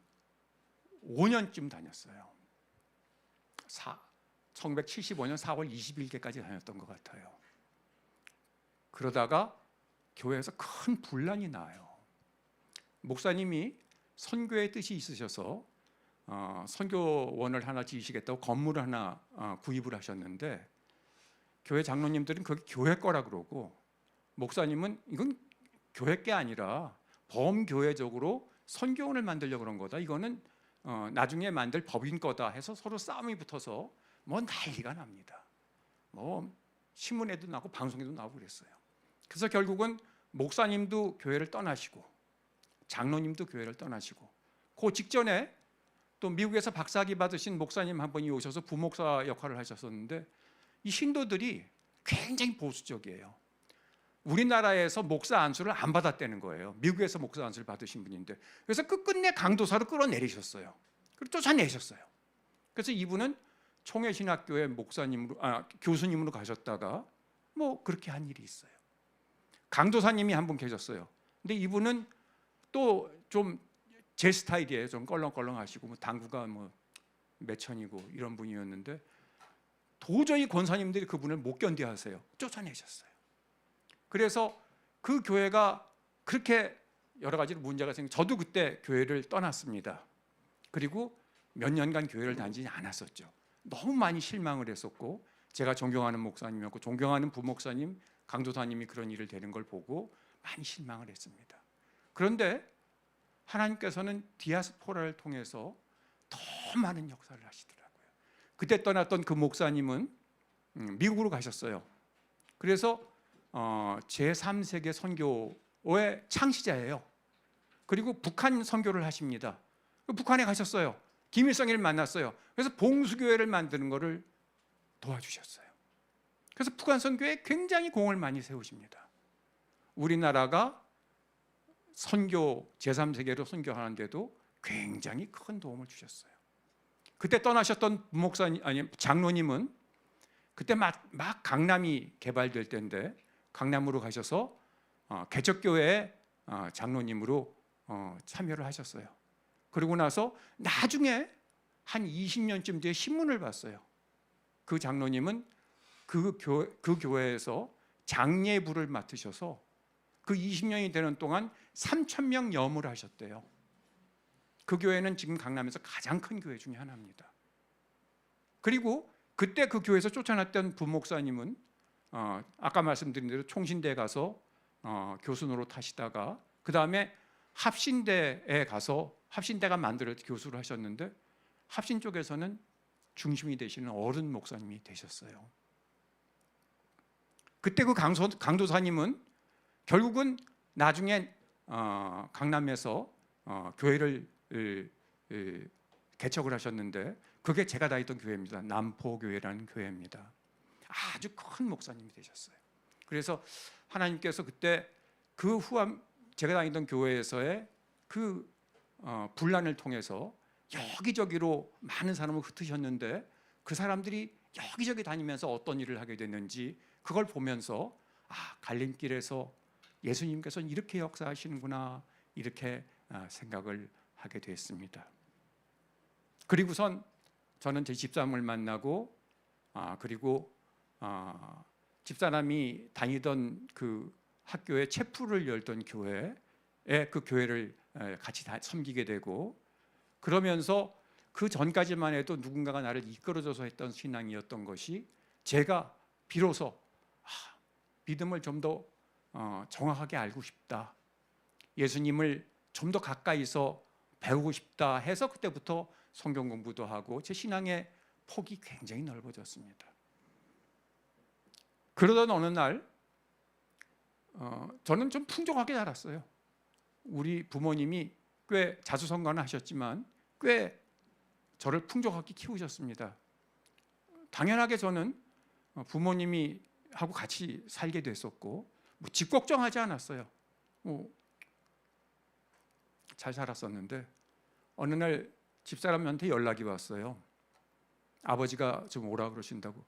5년쯤 다녔어요. 1975년 4월 20일까지 다녔던 것 같아요. 그러다가 교회에서 큰 분란이 나요. 목사님이 선교의 뜻이 있으셔서 선교원을 하나 지으시겠다고 건물을 하나 구입을 하셨는데 교회 장로님들은 그게 교회 거라 그러고 목사님은 이건 교회 게 아니라 범교회적으로 선교원을 만들려고 그런 거다. 이거는 나중에 만들 법인 거다 해서 서로 싸움이 붙어서 뭐 난리가 납니다. 뭐 신문에도 나고 방송에도 나오고 그랬어요. 그래서 결국은 목사님도 교회를 떠나시고 장로님도 교회를 떠나시고 그 직전에 또 미국에서 박사학위 받으신 목사님 한 분이 오셔서 부목사 역할을 하셨었는데 이 신도들이 굉장히 보수적이에요. 우리나라에서 목사 안수를 안 받았다는 거예요. 미국에서 목사 안수를 받으신 분인데 그래서 끝끝내 강도사로 끌어내리셨어요. 그리고 쫓아내셨어요. 그래서 이분은 총회신학교의 교수님으로 가셨다가 뭐 그렇게 한 일이 있어요. 강도사님이 한 분 계셨어요. 근데 이분은 또 좀 제 스타일이에요. 좀 껄렁껄렁하시고 뭐 당구가 뭐 매천이고 이런 분이었는데 도저히 권사님들이 그분을 못 견디하세요. 쫓아내셨어요. 그래서 그 교회가 그렇게 여러 가지로 문제가 생겨 저도 그때 교회를 떠났습니다. 그리고 몇 년간 교회를 다니지 않았었죠. 너무 많이 실망을 했었고 제가 존경하는 목사님이었고 존경하는 부목사님, 강도사님이 그런 일을 되는 걸 보고 많이 실망을 했습니다. 그런데 하나님께서는 디아스포라를 통해서 더 많은 역사를 하시더라고요. 그때 떠났던 그 목사님은 미국으로 가셨어요. 그래서 제3세계 선교의 창시자예요. 그리고 북한 선교를 하십니다. 북한에 가셨어요. 김일성을 만났어요. 그래서 봉수교회를 만드는 것을 도와주셨어요. 그래서 북한 선교에 굉장히 공을 많이 세우십니다. 우리나라가 선교 제3세계로 선교하는데도 굉장히 큰 도움을 주셨어요. 그때 떠나셨던 장로님은 그때 막 강남이 개발될 때인데 강남으로 가셔서 개척교회 장로님으로 참여를 하셨어요. 그러고 나서 나중에 한 20년쯤 뒤에 신문을 봤어요. 그 장로님은 그 교회에서 장례부를 맡으셔서 그 20년이 되는 동안 3,000명 염을 하셨대요. 그 교회는 지금 강남에서 가장 큰 교회 중에 하나입니다. 그리고 그때 그 교회에서 쫓아났던 부목사님은 아까 말씀드린 대로 총신대에 가서 교수 노릇 하시다가 그 다음에 합신대에 가서 합신대가 만들어서 교수를 하셨는데 합신 쪽에서는 중심이 되시는 어른 목사님이 되셨어요. 그때 그 강도사님은 결국은 나중에 강남에서 교회를 개척을 하셨는데 그게 제가 다니던 교회입니다. 남포교회라는 교회입니다. 아주 큰 목사님이 되셨어요. 그래서 하나님께서 그때 제가 다니던 교회에서의 그 분란을 통해서 여기저기로 많은 사람을 흩으셨는데 그 사람들이 여기저기 다니면서 어떤 일을 하게 됐는지 그걸 보면서 갈림길에서 예수님께서는 이렇게 역사하시는구나 이렇게 생각을 하게 됐습니다. 그리고선 저는 제 집사람을 만나고 그리고 집사람이 다니던 그 학교에 체프를 열던 교회에 그 교회를 같이 섬기게 되고 그러면서 그 전까지만 해도 누군가가 나를 이끌어줘서 했던 신앙이었던 것이 제가 비로소 믿음을 좀 더 정확하게 알고 싶다, 예수님을 좀 더 가까이서 배우고 싶다 해서 그때부터 성경 공부도 하고 제 신앙의 폭이 굉장히 넓어졌습니다. 그러던 어느 날 저는 좀 풍족하게 자랐어요. 우리 부모님이 꽤 자수성가는 하셨지만 꽤 저를 풍족하게 키우셨습니다. 당연하게 저는 부모님이 하고 같이 살게 됐었고 집 걱정하지 않았어요. 잘 살았었는데 어느 날 집사람한테 연락이 왔어요. 아버지가 좀 오라 그러신다고.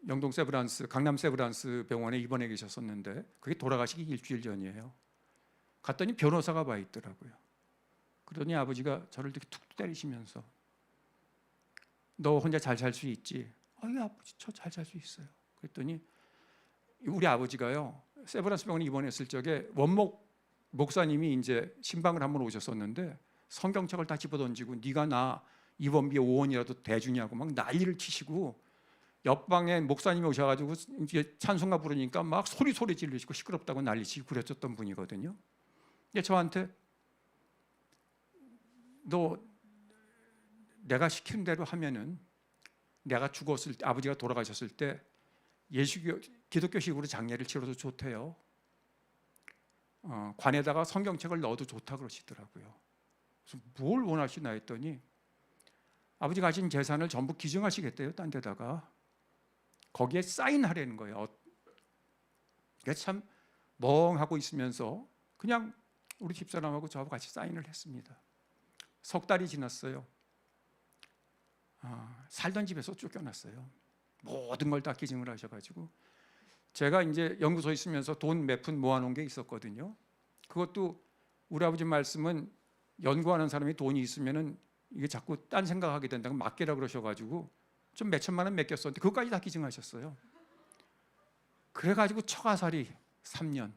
영동 세브란스, 강남 세브란스 병원에 입원해 계셨었는데 그게 돌아가시기 일주일 전이에요. 갔더니 변호사가 와 있더라고요. 그러더니 아버지가 저를 이렇게 툭 때리시면서 너 혼자 잘 살 수 있지? 아버지 저 잘 살 수 있어요. 그랬더니 우리 아버지가요 세브란스 병원에 입원했을 적에 원목 목사님이 이제 신방을 한번 오셨었는데 성경책을 다 집어던지고 네가 나 입원비 5원이라도 대주냐고 막 난리를 치시고 옆방에 목사님이 오셔가지고 이제 찬송가 부르니까 막 소리 지르시고 시끄럽다고 난리치고 그랬었던 분이거든요. 근데 저한테 너 내가 시키는 대로 하면은 내가 죽었을 때 아버지가 돌아가셨을 때 기독교식으로 장례를 치러도 좋대요. 관에다가 성경책을 넣어도 좋다 그러시더라고요. 그래서 뭘 원하시나 했더니 아버지 가진 재산을 전부 기증하시겠대요. 딴 데다가 거기에 사인하라는 거예요. 그래서 참 멍하고 있으면서 그냥 우리 집사람하고 저하고 같이 사인을 했습니다. 석 달이 지났어요. 살던 집에서 쫓겨났어요. 모든 걸 다 기증을 하셔가지고 제가 이제 연구소에 있으면서 돈 몇 푼 모아놓은 게 있었거든요. 그것도 우리 아버지 말씀은 연구하는 사람이 돈이 있으면은 이게 자꾸 딴 생각하게 된다고 맡기라 그러셔가지고 좀 몇 천만 원 맡겼었는데 그것까지 다 기증하셨어요. 그래가지고 처가살이 3년.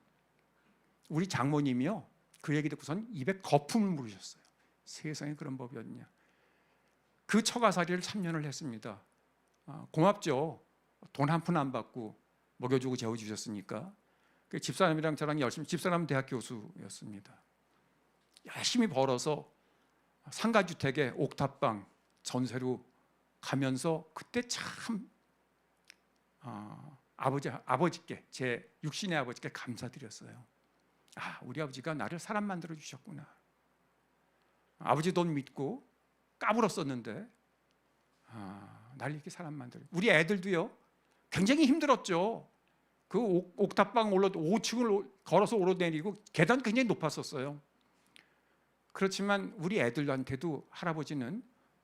우리 장모님이요 그 얘기 듣고선 입에 거품을 물으셨어요. 세상에 그런 법이 어딨냐. 그 처가살이를 3년을 했습니다. 고맙죠. 돈 한 푼 안 받고 먹여주고 재워주셨으니까. 집사람이랑 저랑 열심히, 집사람은 대학 교수였습니다. 열심히 벌어서 상가주택에 옥탑방 전세로 가면서 그때 참 아버지께, 제 육신의 아버지께 감사드렸어요. 우리 아버지가 나를 사람 만들어 주셨구나. 아버지 돈 믿고 까불었었는데 날 이렇게 사람 만들어. 우리 애들도요 굉장히 힘들었죠. 그 옥탑방 5층을 걸어서 오르내리고 계단 굉장히 높았었어요. 그렇지만 우리 애들한테도 할아버지는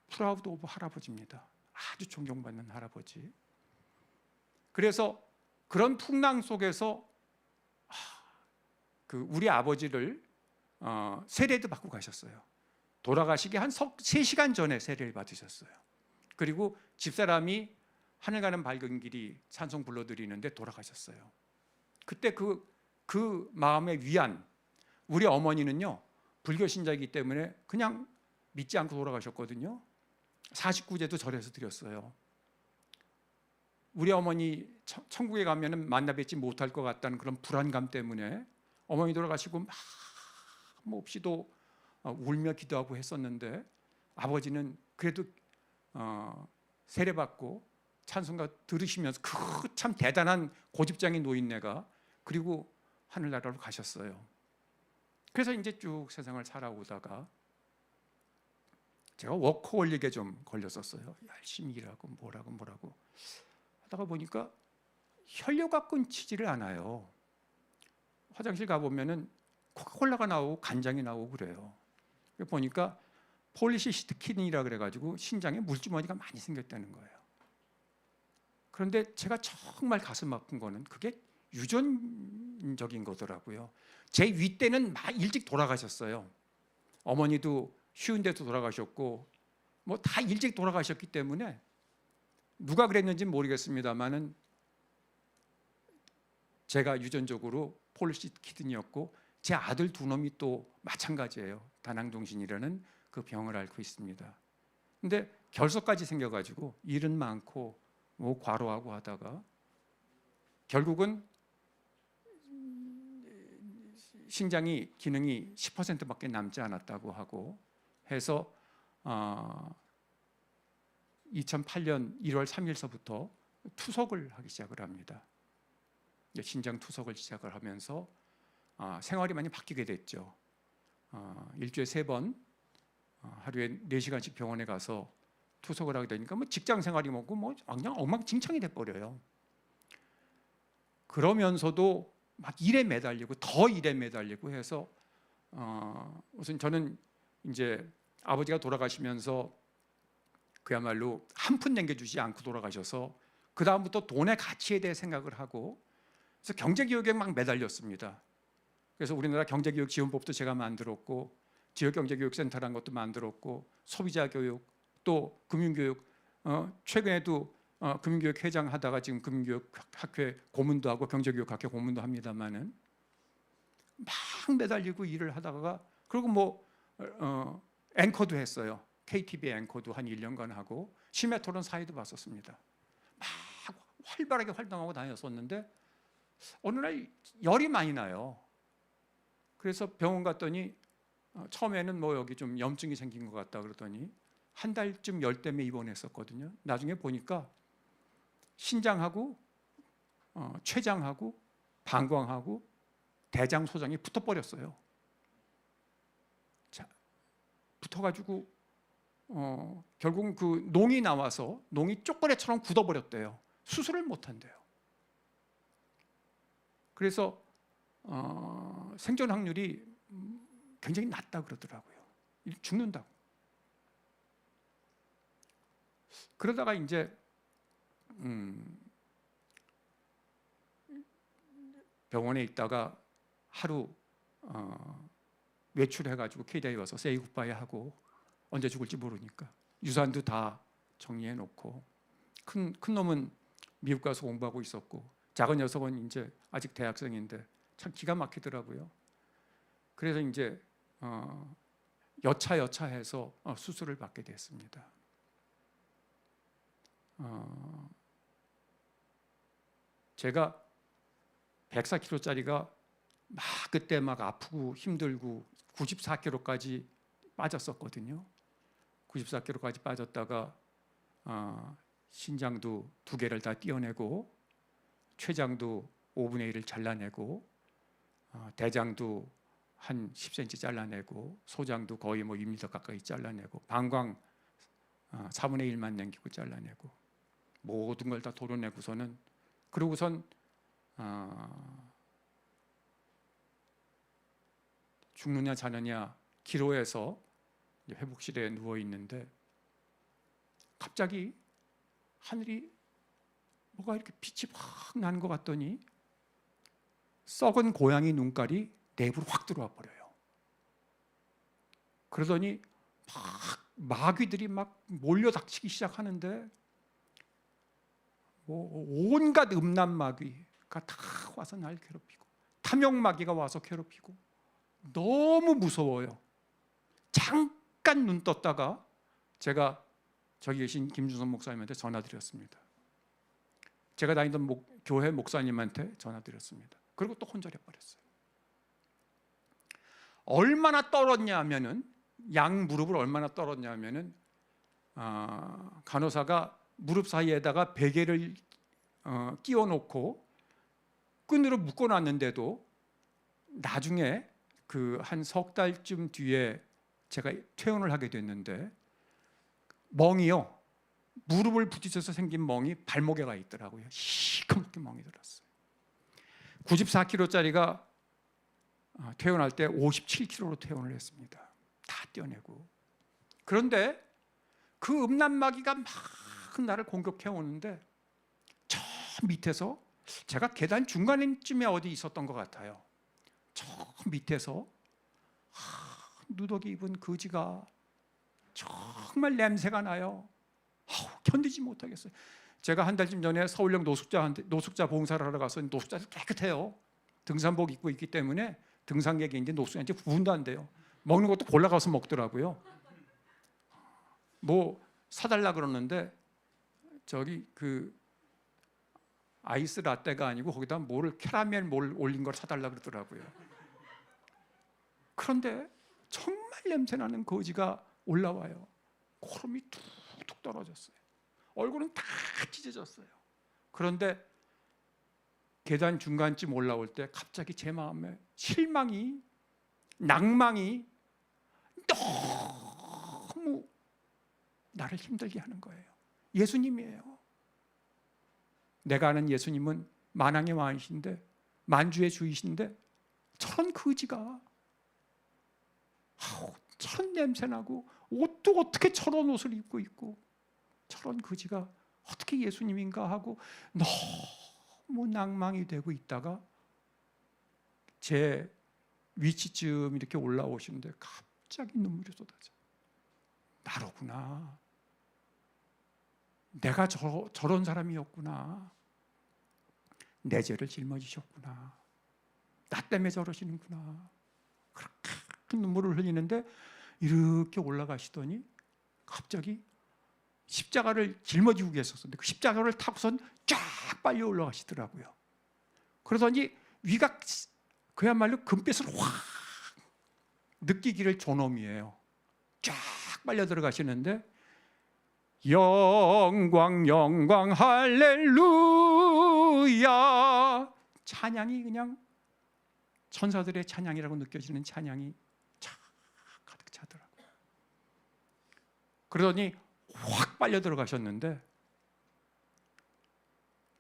프라우드 오브 할아버지입니다. 아주 존경받는 할아버지. 그래서 그런 풍랑 속에서 우리 아버지를 세례도 받고 가셨어요. 돌아가시기 한 3시간 전에 세례를 받으셨어요. 그리고 집사람이 하늘 가는 밝은 길이 찬송 불러드리는데 돌아가셨어요. 그때 그 마음의 위안. 우리 어머니는요 불교 신자이기 때문에 그냥 믿지 않고 돌아가셨거든요. 49제도 절에서 드렸어요. 우리 어머니 천국에 가면은 만나 뵙지 못할 것 같다는 그런 불안감 때문에 어머니 돌아가시고 막 몹시도 울며 기도하고 했었는데 아버지는 그래도 세례받고 찬송가 들으시면서 그 참 대단한 고집장인 노인네가 그리고 하늘나라로 가셨어요. 그래서 이제 쭉 세상을 살아오다가 제가 워커홀릭에 좀 걸렸었어요. 열심히 일하고 뭐라고 하다가 보니까 혈류가 끊지지를 않아요. 화장실 가보면은 코카콜라가 나오고 간장이 나오고 그래요. 보니까 폴리시스틱킨이라 그래가지고 신장에 물주머니가 많이 생겼다는 거예요. 그런데 제가 정말 가슴 아픈 거는 그게 유전적인 거더라고요. 제 윗대는 막 일찍 돌아가셨어요. 어머니도 쉬운 데도 돌아가셨고 뭐 다 일찍 돌아가셨기 때문에 누가 그랬는지는 모르겠습니다만은 제가 유전적으로 폴리시스틱킨이었고 제 아들 두 놈이 또 마찬가지예요. 다낭종신이라는 그 병을 앓고 있습니다. 근데 결석까지 생겨가지고 일은 많고 뭐 과로하고 하다가 결국은 신장이 기능이 10%밖에 남지 않았다고 하고 해서 2008년 1월 3일서부터 투석을 하기 시작을 합니다. 신장 투석을 시작을 하면서 생활이 많이 바뀌게 됐죠. 일주일에 3번 하루에 4시간씩 병원에 가서 투석을 하게 되니까 뭐 직장 생활이 뭐고 뭐 그냥 엉망진창이 돼버려요. 그러면서도 막 일에 매달리고 더 일에 매달리고 해서 우선 저는 이제 아버지가 돌아가시면서 그야말로 한 푼 남겨주지 않고 돌아가셔서 그 다음부터 돈의 가치에 대해 생각을 하고 그래서 경제교육에 막 매달렸습니다. 그래서 우리나라 경제교육지원법도 제가 만들었고 지역경제교육센터라는 것도 만들었고 소비자교육 또 금융교육 최근에도 금융교육 회장 하다가 지금 금융교육학회 고문도 하고 경제교육학회 고문도 합니다만은 막 매달리고 일을 하다가 그리고 뭐 앵커도 했어요. KTV 앵커도 한 1년간 하고 심야토론 사회도 봤었습니다. 막 활발하게 활동하고 다녔었는데 어느 날 열이 많이 나요. 그래서 병원 갔더니 처음에는 뭐 여기 좀 염증이 생긴 것 같다 그러더니 한 달쯤 열 때문에 입원했었거든요. 나중에 보니까 신장하고 췌장하고 방광하고 대장 소장이 붙어버렸어요. 자, 붙어가지고 결국은 그 농이 나와서 농이 쪽벌레처럼 굳어버렸대요. 수술을 못한대요. 그래서 생존 확률이 굉장히 낮다 그러더라고요. 죽는다고. 그러다가 이제 병원에 있다가 하루 외출해가지고 KDA에 와서 세이 굿바이 하고 언제 죽을지 모르니까 유산도 다 정리해 놓고 큰 놈은 미국 가서 공부하고 있었고 작은 녀석은 이제 아직 대학생인데 참 기가 막히더라고요. 그래서 이제 여차해서 수술을 받게 됐습니다. 제가 104kg짜리가 막 그때 막 아프고 힘들고 94kg까지 빠졌었거든요. 94kg까지 빠졌다가 신장도 2개를 다 떼어내고 췌장도 5분의 1을 잘라내고 대장도 한 10cm 잘라내고 소장도 거의 뭐 2m 가까이 잘라내고 방광 4분의 1만 남기고 잘라내고 모든 걸 다 도려내고서는 그러고선 죽느냐 자느냐 기로에서 회복실에 누워 있는데 갑자기 하늘이 뭐가 이렇게 빛이 확 나는 것 같더니 썩은 고양이 눈깔이 내부로 확 들어와 버려요. 그러더니 막 마귀들이 막 몰려닥치기 시작하는데 뭐 온갖 음란 마귀가 다 와서 날 괴롭히고 탐욕 마귀가 와서 괴롭히고 너무 무서워요. 잠깐 눈 떴다가 제가 저기 계신 김준선 목사님한테 전화드렸습니다. 제가 다니던 교회 목사님한테 전화드렸습니다. 그리고 또 혼절해버렸어요. 얼마나 떨었냐 하면은 양 무릎을 얼마나 떨었냐 하면은 간호사가 무릎 사이에다가 베개를 끼워 놓고 끈으로 묶어 놨는데도 나중에 그 한 석 달쯤 뒤에 제가 퇴원을 하게 됐는데 멍이요. 무릎을 부딪혀서 생긴 멍이 발목에 가 있더라고요. 시커멓게 멍이 들었어요. 94kg짜리가 퇴원할 때 57kg로 퇴원을 했습니다. 다 떼어내고. 그런데 그 음란마귀가 막 나를 공격해 오는데 저 밑에서, 제가 계단 중간쯤에 어디 있었던 것 같아요. 저 밑에서 누더기 입은 거지가 정말 냄새가 나요. 견디지 못하겠어요. 제가 한 달쯤 전에 서울역 노숙자 봉사를 하러 가서 노숙자들 깨끗해요. 등산복 입고 있기 때문에 등산객이 이제 노숙자 이제 구분도 안 돼요. 먹는 것도 골라가서 먹더라고요. 뭐 사달라 그러는데 저기 그 아이스 라떼가 아니고 거기다 캐러멜 올린 걸 사달라 그러더라고요. 그런데 정말 냄새나는 거지가 올라와요. 코름이 툭툭 떨어졌어요. 얼굴은 다 찢어졌어요. 그런데 계단 중간쯤 올라올 때 갑자기 제 마음에 실망이, 낭망이 너무 나를 힘들게 하는 거예요. 예수님이에요. 내가 아는 예수님은 만왕의 왕이신데, 만주의 주이신데 저런 거지가 저런 냄새나고 옷도 어떻게 저런 옷을 입고 있고 저런 거지가 어떻게 예수님인가 하고 너무 낭망이 되고 있다가 제 위치쯤 이렇게 올라오시는데 갑자기 눈물이 쏟아져. 나로구나. 내가 저런 사람이었구나. 내 죄를 짊어지셨구나. 나 때문에 저러시는구나. 그렇게 눈물을 흘리는데 이렇게 올라가시더니 갑자기 십자가를 짊어지고 계셨었는데 그 십자가를 타고선 쫙 빨리 올라가시더라고요. 그러더니 위가 그야말로 금빛을 확 느끼기를 존엄이에요. 쫙 빨려 들어가시는데 영광 영광 할렐루야, 찬양이 그냥 천사들의 찬양이라고 느껴지는 찬양이 쫙 가득 차더라고요. 그러더니 확 빨려 들어가셨는데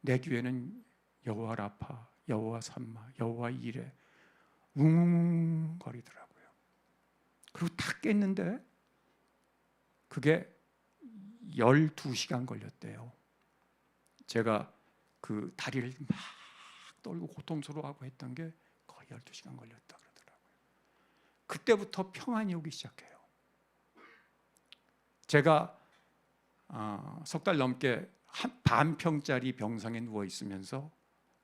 내 귀에는 여호와 라파, 여호와 삼마, 여호와 이레 웅웅거리더라고요. 그리고 딱 깼는데 그게 12시간 걸렸대요. 제가 그 다리를 막 떨고 고통스러워하고 했던 게 거의 12시간 걸렸다 그러더라고요. 그때부터 평안이 오기 시작해요. 제가 석 달 넘게 반평짜리 병상에 누워 있으면서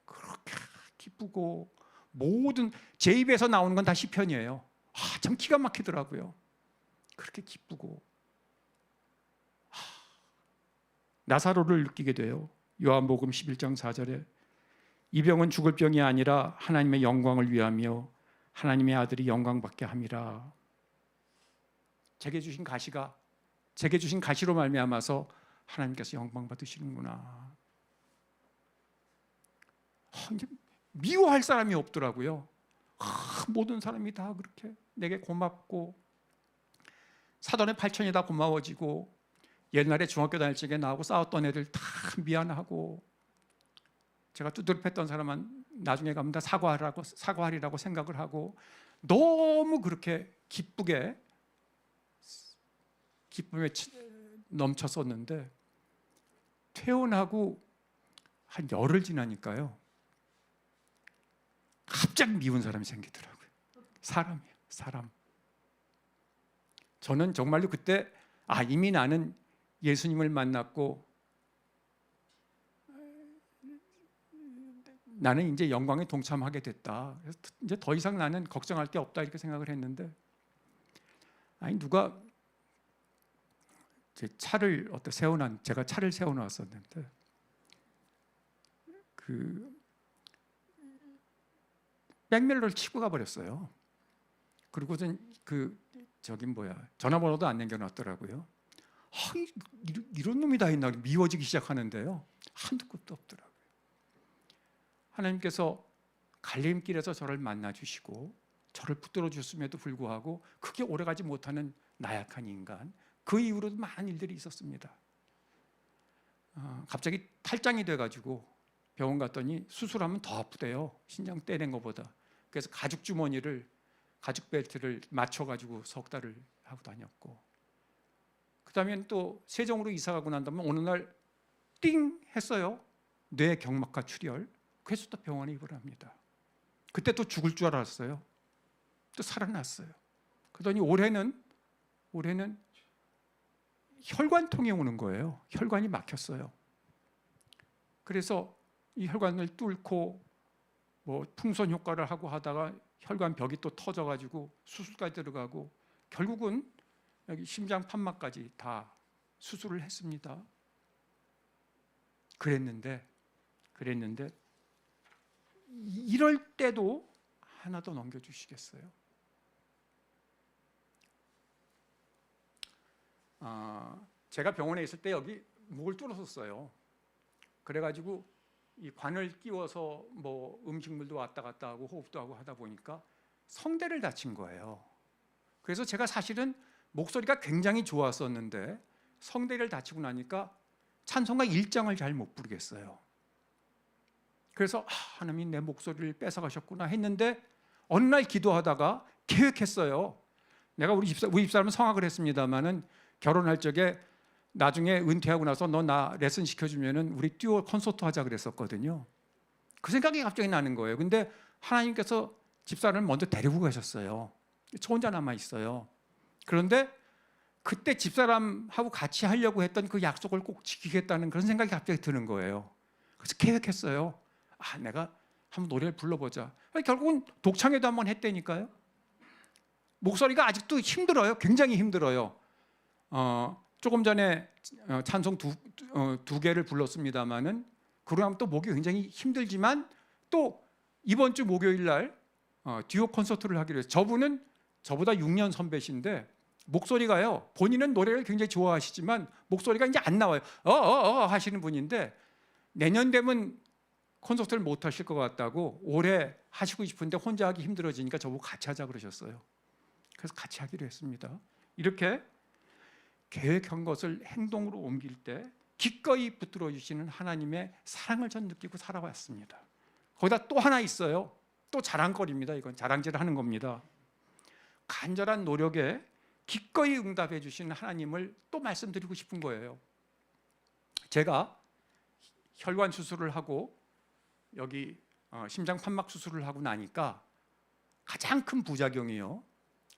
그렇게 기쁘고 모든 제 입에서 나오는 건 다 시편이에요. 참 기가 막히더라고요. 그렇게 기쁘고 나사로를 느끼게 돼요. 요한복음 11장 4절에 이 병은 죽을 병이 아니라 하나님의 영광을 위하며 하나님의 아들이 영광받게 함이라. 제게 주신 가시로 말미암아서 하나님께서 영광 받으시는구나. 이제 미워할 사람이 없더라고요. 모든 사람이 다 그렇게 내게 고맙고 사돈의 8천이 다 고마워지고 옛날에 중학교 다닐 적에 나하고 싸웠던 애들 다 미안하고 제가 두드려 팼던 사람은 나중에 가면 다 사과하리라고 생각을 하고 너무 그렇게 기쁨에 넘쳤었는데 퇴원하고 한 열흘 지나니까요 갑자기 미운 사람이 생기더라고요. 사람이에요, 사람. 저는 정말로 그때 이미 나는 예수님을 만났고 나는 이제 영광에 동참하게 됐다. 그래서 이제 더 이상 나는 걱정할 게 없다 이렇게 생각을 했는데 누가 제 차를 제가 차를 세워놨었는데 그 백밀러를 치고 가버렸어요. 그리고선 전화번호도 안 남겨놨더라고요. 이런 놈이 다 있나 미워지기 시작하는데요. 한두 끝도 없더라고요. 하나님께서 갈림길에서 저를 만나주시고 저를 붙들어 주셨음에도 불구하고 그게 오래가지 못하는 나약한 인간, 그 이후로도 많은 일들이 있었습니다. 갑자기 탈장이 돼가지고 병원 갔더니 수술하면 더 아프대요. 신장 떼낸 것보다. 그래서 가죽 벨트를 맞춰가지고 석 달을 하고 다녔고 그다음에 또 세종으로 이사 가고 난 다음에 어느 날 띵 했어요. 뇌 경막하 출혈. 그래서 또 병원에 입원합니다. 그때 또 죽을 줄 알았어요. 또 살아났어요. 그러더니 올해는 혈관통이 오는 거예요. 혈관이 막혔어요. 그래서 이 혈관을 뚫고 뭐 풍선 효과를 하고 하다가 혈관 벽이 또 터져가지고 수술까지 들어가고 결국은 여기 심장 판막까지 다 수술을 했습니다. 그랬는데 이럴 때도 하나 더 넘겨주시겠어요? 제가 병원에 있을 때 여기 목을 뚫었었어요. 그래가지고 이 관을 끼워서 뭐 음식물도 왔다 갔다 하고 호흡도 하고 하다 보니까 성대를 다친 거예요. 그래서 제가 사실은 목소리가 굉장히 좋았었는데 성대를 다치고 나니까 찬송가 1장을 잘 못 부르겠어요. 그래서 하나님이 내 목소리를 뺏어가셨구나 했는데 어느 날 기도하다가 계획했어요. 내가 우리 집사람은 성악을 했습니다마는 결혼할 적에 나중에 은퇴하고 나서 너 나 레슨 시켜주면은 우리 듀오 콘서트 하자 그랬었거든요. 그 생각이 갑자기 나는 거예요. 근데 하나님께서 집사람을 먼저 데리고 가셨어요. 저 혼자 남아 있어요. 그런데 그때 집사람하고 같이 하려고 했던 그 약속을 꼭 지키겠다는 그런 생각이 갑자기 드는 거예요. 그래서 계획했어요. 내가 한번 노래를 불러보자. 결국은 독창회도 한번 했다니까요. 목소리가 아직도 힘들어요. 굉장히 힘들어요. 조금 전에 찬송 두 개를 불렀습니다마는 그러면 또 목이 굉장히 힘들지만 또 이번 주 목요일 날 듀오 콘서트를 하기로 해서 저분은 저보다 6년 선배신데 목소리가요. 본인은 노래를 굉장히 좋아하시지만 목소리가 이제 안 나와요. 하시는 분인데 내년 되면 콘서트를 못 하실 것 같다고 올해 하시고 싶은데 혼자 하기 힘들어지니까 저보고 같이 하자 그러셨어요. 그래서 같이 하기로 했습니다. 이렇게 계획한 것을 행동으로 옮길 때 기꺼이 붙들어 주시는 하나님의 사랑을 전 느끼고 살아왔습니다. 거기다 또 하나 있어요. 또 자랑거리입니다. 이건 자랑질을 하는 겁니다. 간절한 노력에 기꺼이 응답해 주시는 하나님을 또 말씀드리고 싶은 거예요. 제가 혈관 수술을 하고 여기 심장 판막 수술을 하고 나니까 가장 큰 부작용이요.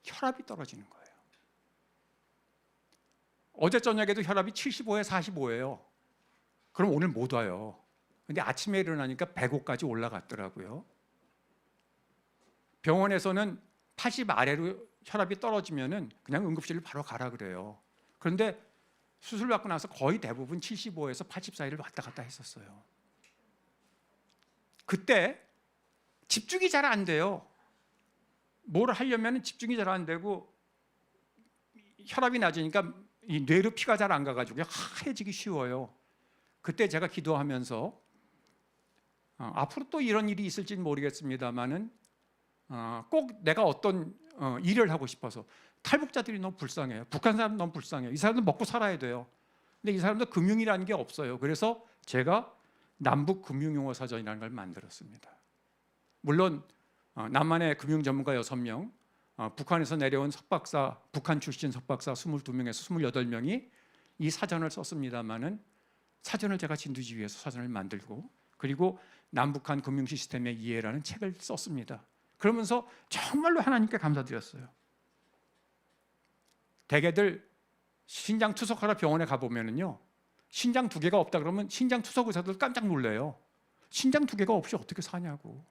혈압이 떨어지는 거예요. 어제 저녁에도 혈압이 75에 45예요. 그럼 오늘 못 와요. 근데 아침에 일어나니까 105까지 올라갔더라고요. 병원에서는 80 아래로 혈압이 떨어지면은 그냥 응급실을 바로 가라 그래요. 그런데 수술 받고 나서 거의 대부분 75에서 80 사이를 왔다 갔다 했었어요. 그때 집중이 잘 안 돼요. 뭘 하려면 집중이 잘 안 되고 혈압이 낮으니까 이 뇌로 피가 잘 안 가가지고 하얘지기 쉬워요. 그때 제가 기도하면서 앞으로 또 이런 일이 있을지는 모르겠습니다만은 꼭 내가 어떤 일을 하고 싶어서 탈북자들이 너무 불쌍해요. 북한 사람 너무 불쌍해요. 이 사람들 먹고 살아야 돼요. 근데 이 사람들 금융이라는 게 없어요. 그래서 제가 남북 금융용어 사전이라는 걸 만들었습니다. 물론 남한의 금융 전문가 6명, 북한에서 내려온 석박사, 북한 출신 석박사 22명에서 28명이 이 사전을 썼습니다마는 사전을 제가 진두지휘해서 사전을 만들고 그리고 남북한 금융 시스템의 이해라는 책을 썼습니다. 그러면서 정말로 하나님께 감사드렸어요. 대개들 신장 투석하러 병원에 가보면은요, 신장 2개가 없다 그러면 신장 투석 의사들 깜짝 놀래요. 신장 2개가 없이 어떻게 사냐고.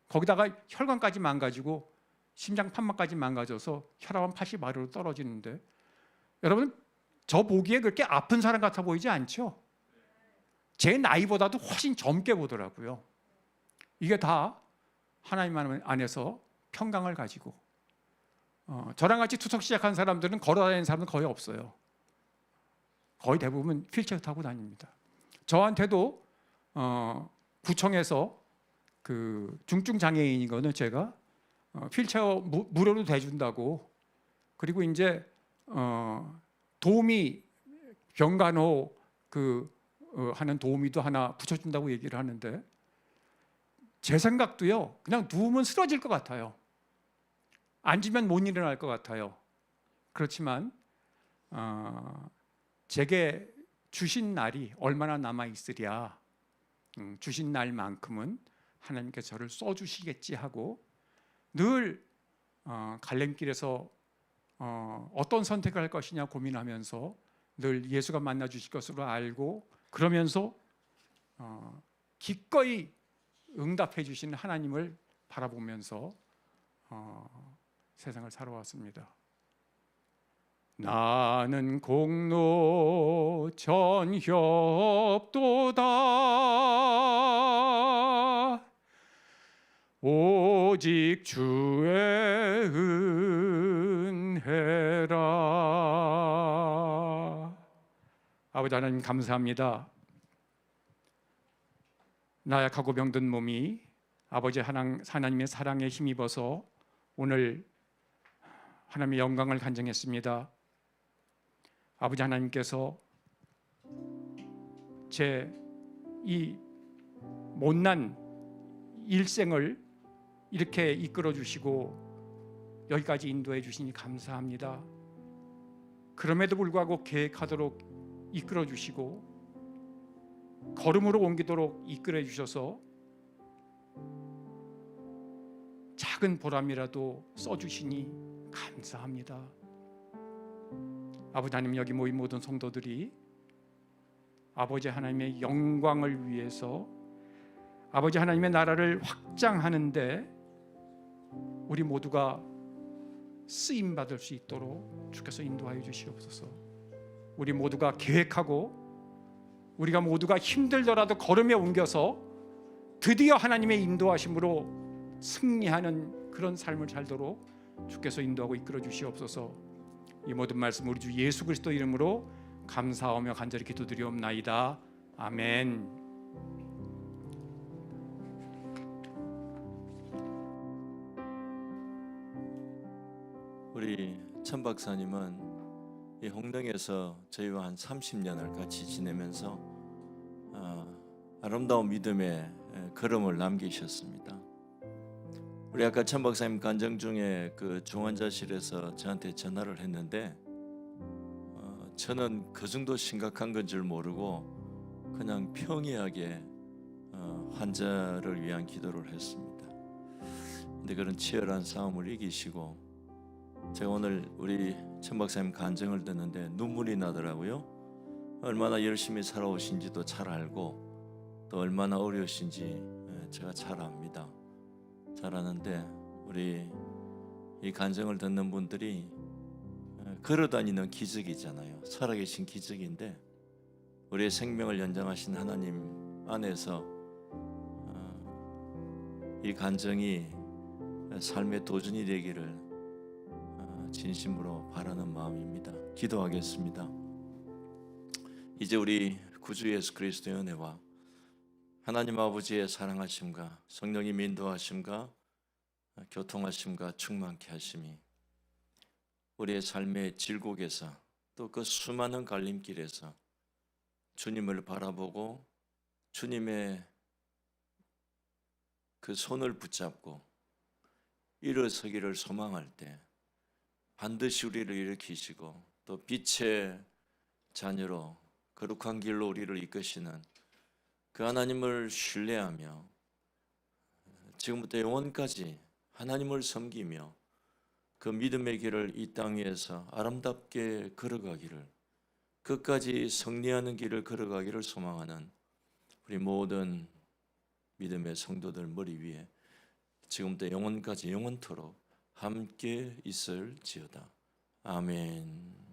거기다가 혈관까지 망가지고 심장 판막까지 망가져서 혈압은 80 아래로 떨어지는데 여러분 저 보기에 그렇게 아픈 사람 같아 보이지 않죠? 제 나이보다도 훨씬 젊게 보더라고요. 이게 다 하나님 안에서 평강을 가지고 저랑 같이 투석 시작한 사람들은 걸어다니는 사람은 거의 없어요. 거의 대부분 휠체어 타고 다닙니다. 저한테도 구청에서 그 중증 장애인인 거는 제가 휠체어 무료로 대준다고 그리고 이제 도우미 병간호 하는 도우미도 하나 붙여준다고 얘기를 하는데 제 생각도요 그냥 누우면 쓰러질 것 같아요. 앉으면 못 일어날 것 같아요. 그렇지만 제게 주신 날이 얼마나 남아 있으랴, 주신 날만큼은 하나님께서 저를 써주시겠지 하고 늘 갈림길에서 어떤 선택을 할 것이냐 고민하면서 늘 예수가 만나 주실 것으로 알고, 그러면서 기꺼이 응답해 주시는 하나님을 바라보면서 세상을 살아왔습니다. 나는 공로 전협도다 오직 주의 은혜라. 아버지 하나님 감사합니다. 나약하고 병든 몸이 아버지 하나님의 사랑에 힘입어서 오늘 하나님의 영광을 간증했습니다. 아버지 하나님께서 제 이 못난 일생을 이렇게 이끌어 주시고 여기까지 인도해 주시니 감사합니다. 그럼에도 불구하고 계획하도록 이끌어 주시고 걸음으로 옮기도록 이끌어 주셔서 작은 보람이라도 써주시니 감사합니다. 아버지 하나님, 여기 모인 모든 성도들이 아버지 하나님의 영광을 위해서 아버지 하나님의 나라를 확장하는데 우리 모두가 쓰임 받을 수 있도록 주께서 인도하여 주시옵소서. 우리 모두가 계획하고 우리가 모두가 힘들더라도 걸음에 옮겨서 드디어 하나님의 인도하심으로 승리하는 그런 삶을 살도록 주께서 인도하고 이끌어 주시옵소서. 이 모든 말씀 우리 주 예수 그리스도 이름으로 감사하며 간절히 기도드리옵나이다. 아멘. 우리 천 박사님은 이 홍릉에서 저희와 한 30년을 같이 지내면서 아름다운 믿음의 걸음을 남기셨습니다. 우리 아까 천 박사님 간증 중에 그 중환자실에서 저한테 전화를 했는데 저는 그 정도 심각한 건 줄 모르고 그냥 평이하게 환자를 위한 기도를 했습니다. 근데 그런 치열한 싸움을 이기시고, 제가 오늘 우리 천 박사님 간증을 듣는데 눈물이 나더라고요. 얼마나 열심히 살아오신지도 잘 알고 또 얼마나 어려우신지 제가 잘 압니다. 잘 아는데 우리 이 간증을 듣는 분들이 걸어다니는 기적이잖아요. 살아계신 기적인데 우리의 생명을 연장하신 하나님 안에서 이 간증이 삶의 도전이 되기를 진심으로 바라는 마음입니다. 기도하겠습니다. 이제 우리 구주 예수 그리스도의 은혜와 하나님 아버지의 사랑하심과 성령님의 인도하심과 교통하심과 충만케 하심이 우리의 삶의 질곡에서 또 그 수많은 갈림길에서 주님을 바라보고 주님의 그 손을 붙잡고 일어서기를 소망할 때 반드시 우리를 일으키시고 또 빛의 자녀로 거룩한 길로 우리를 이끄시는 그 하나님을 신뢰하며 지금부터 영원까지 하나님을 섬기며 그 믿음의 길을 이 땅 위에서 아름답게 걸어가기를, 끝까지 승리하는 길을 걸어가기를 소망하는 우리 모든 믿음의 성도들 머리 위에 지금부터 영원까지 영원토록 함께 있을지어다. 아멘.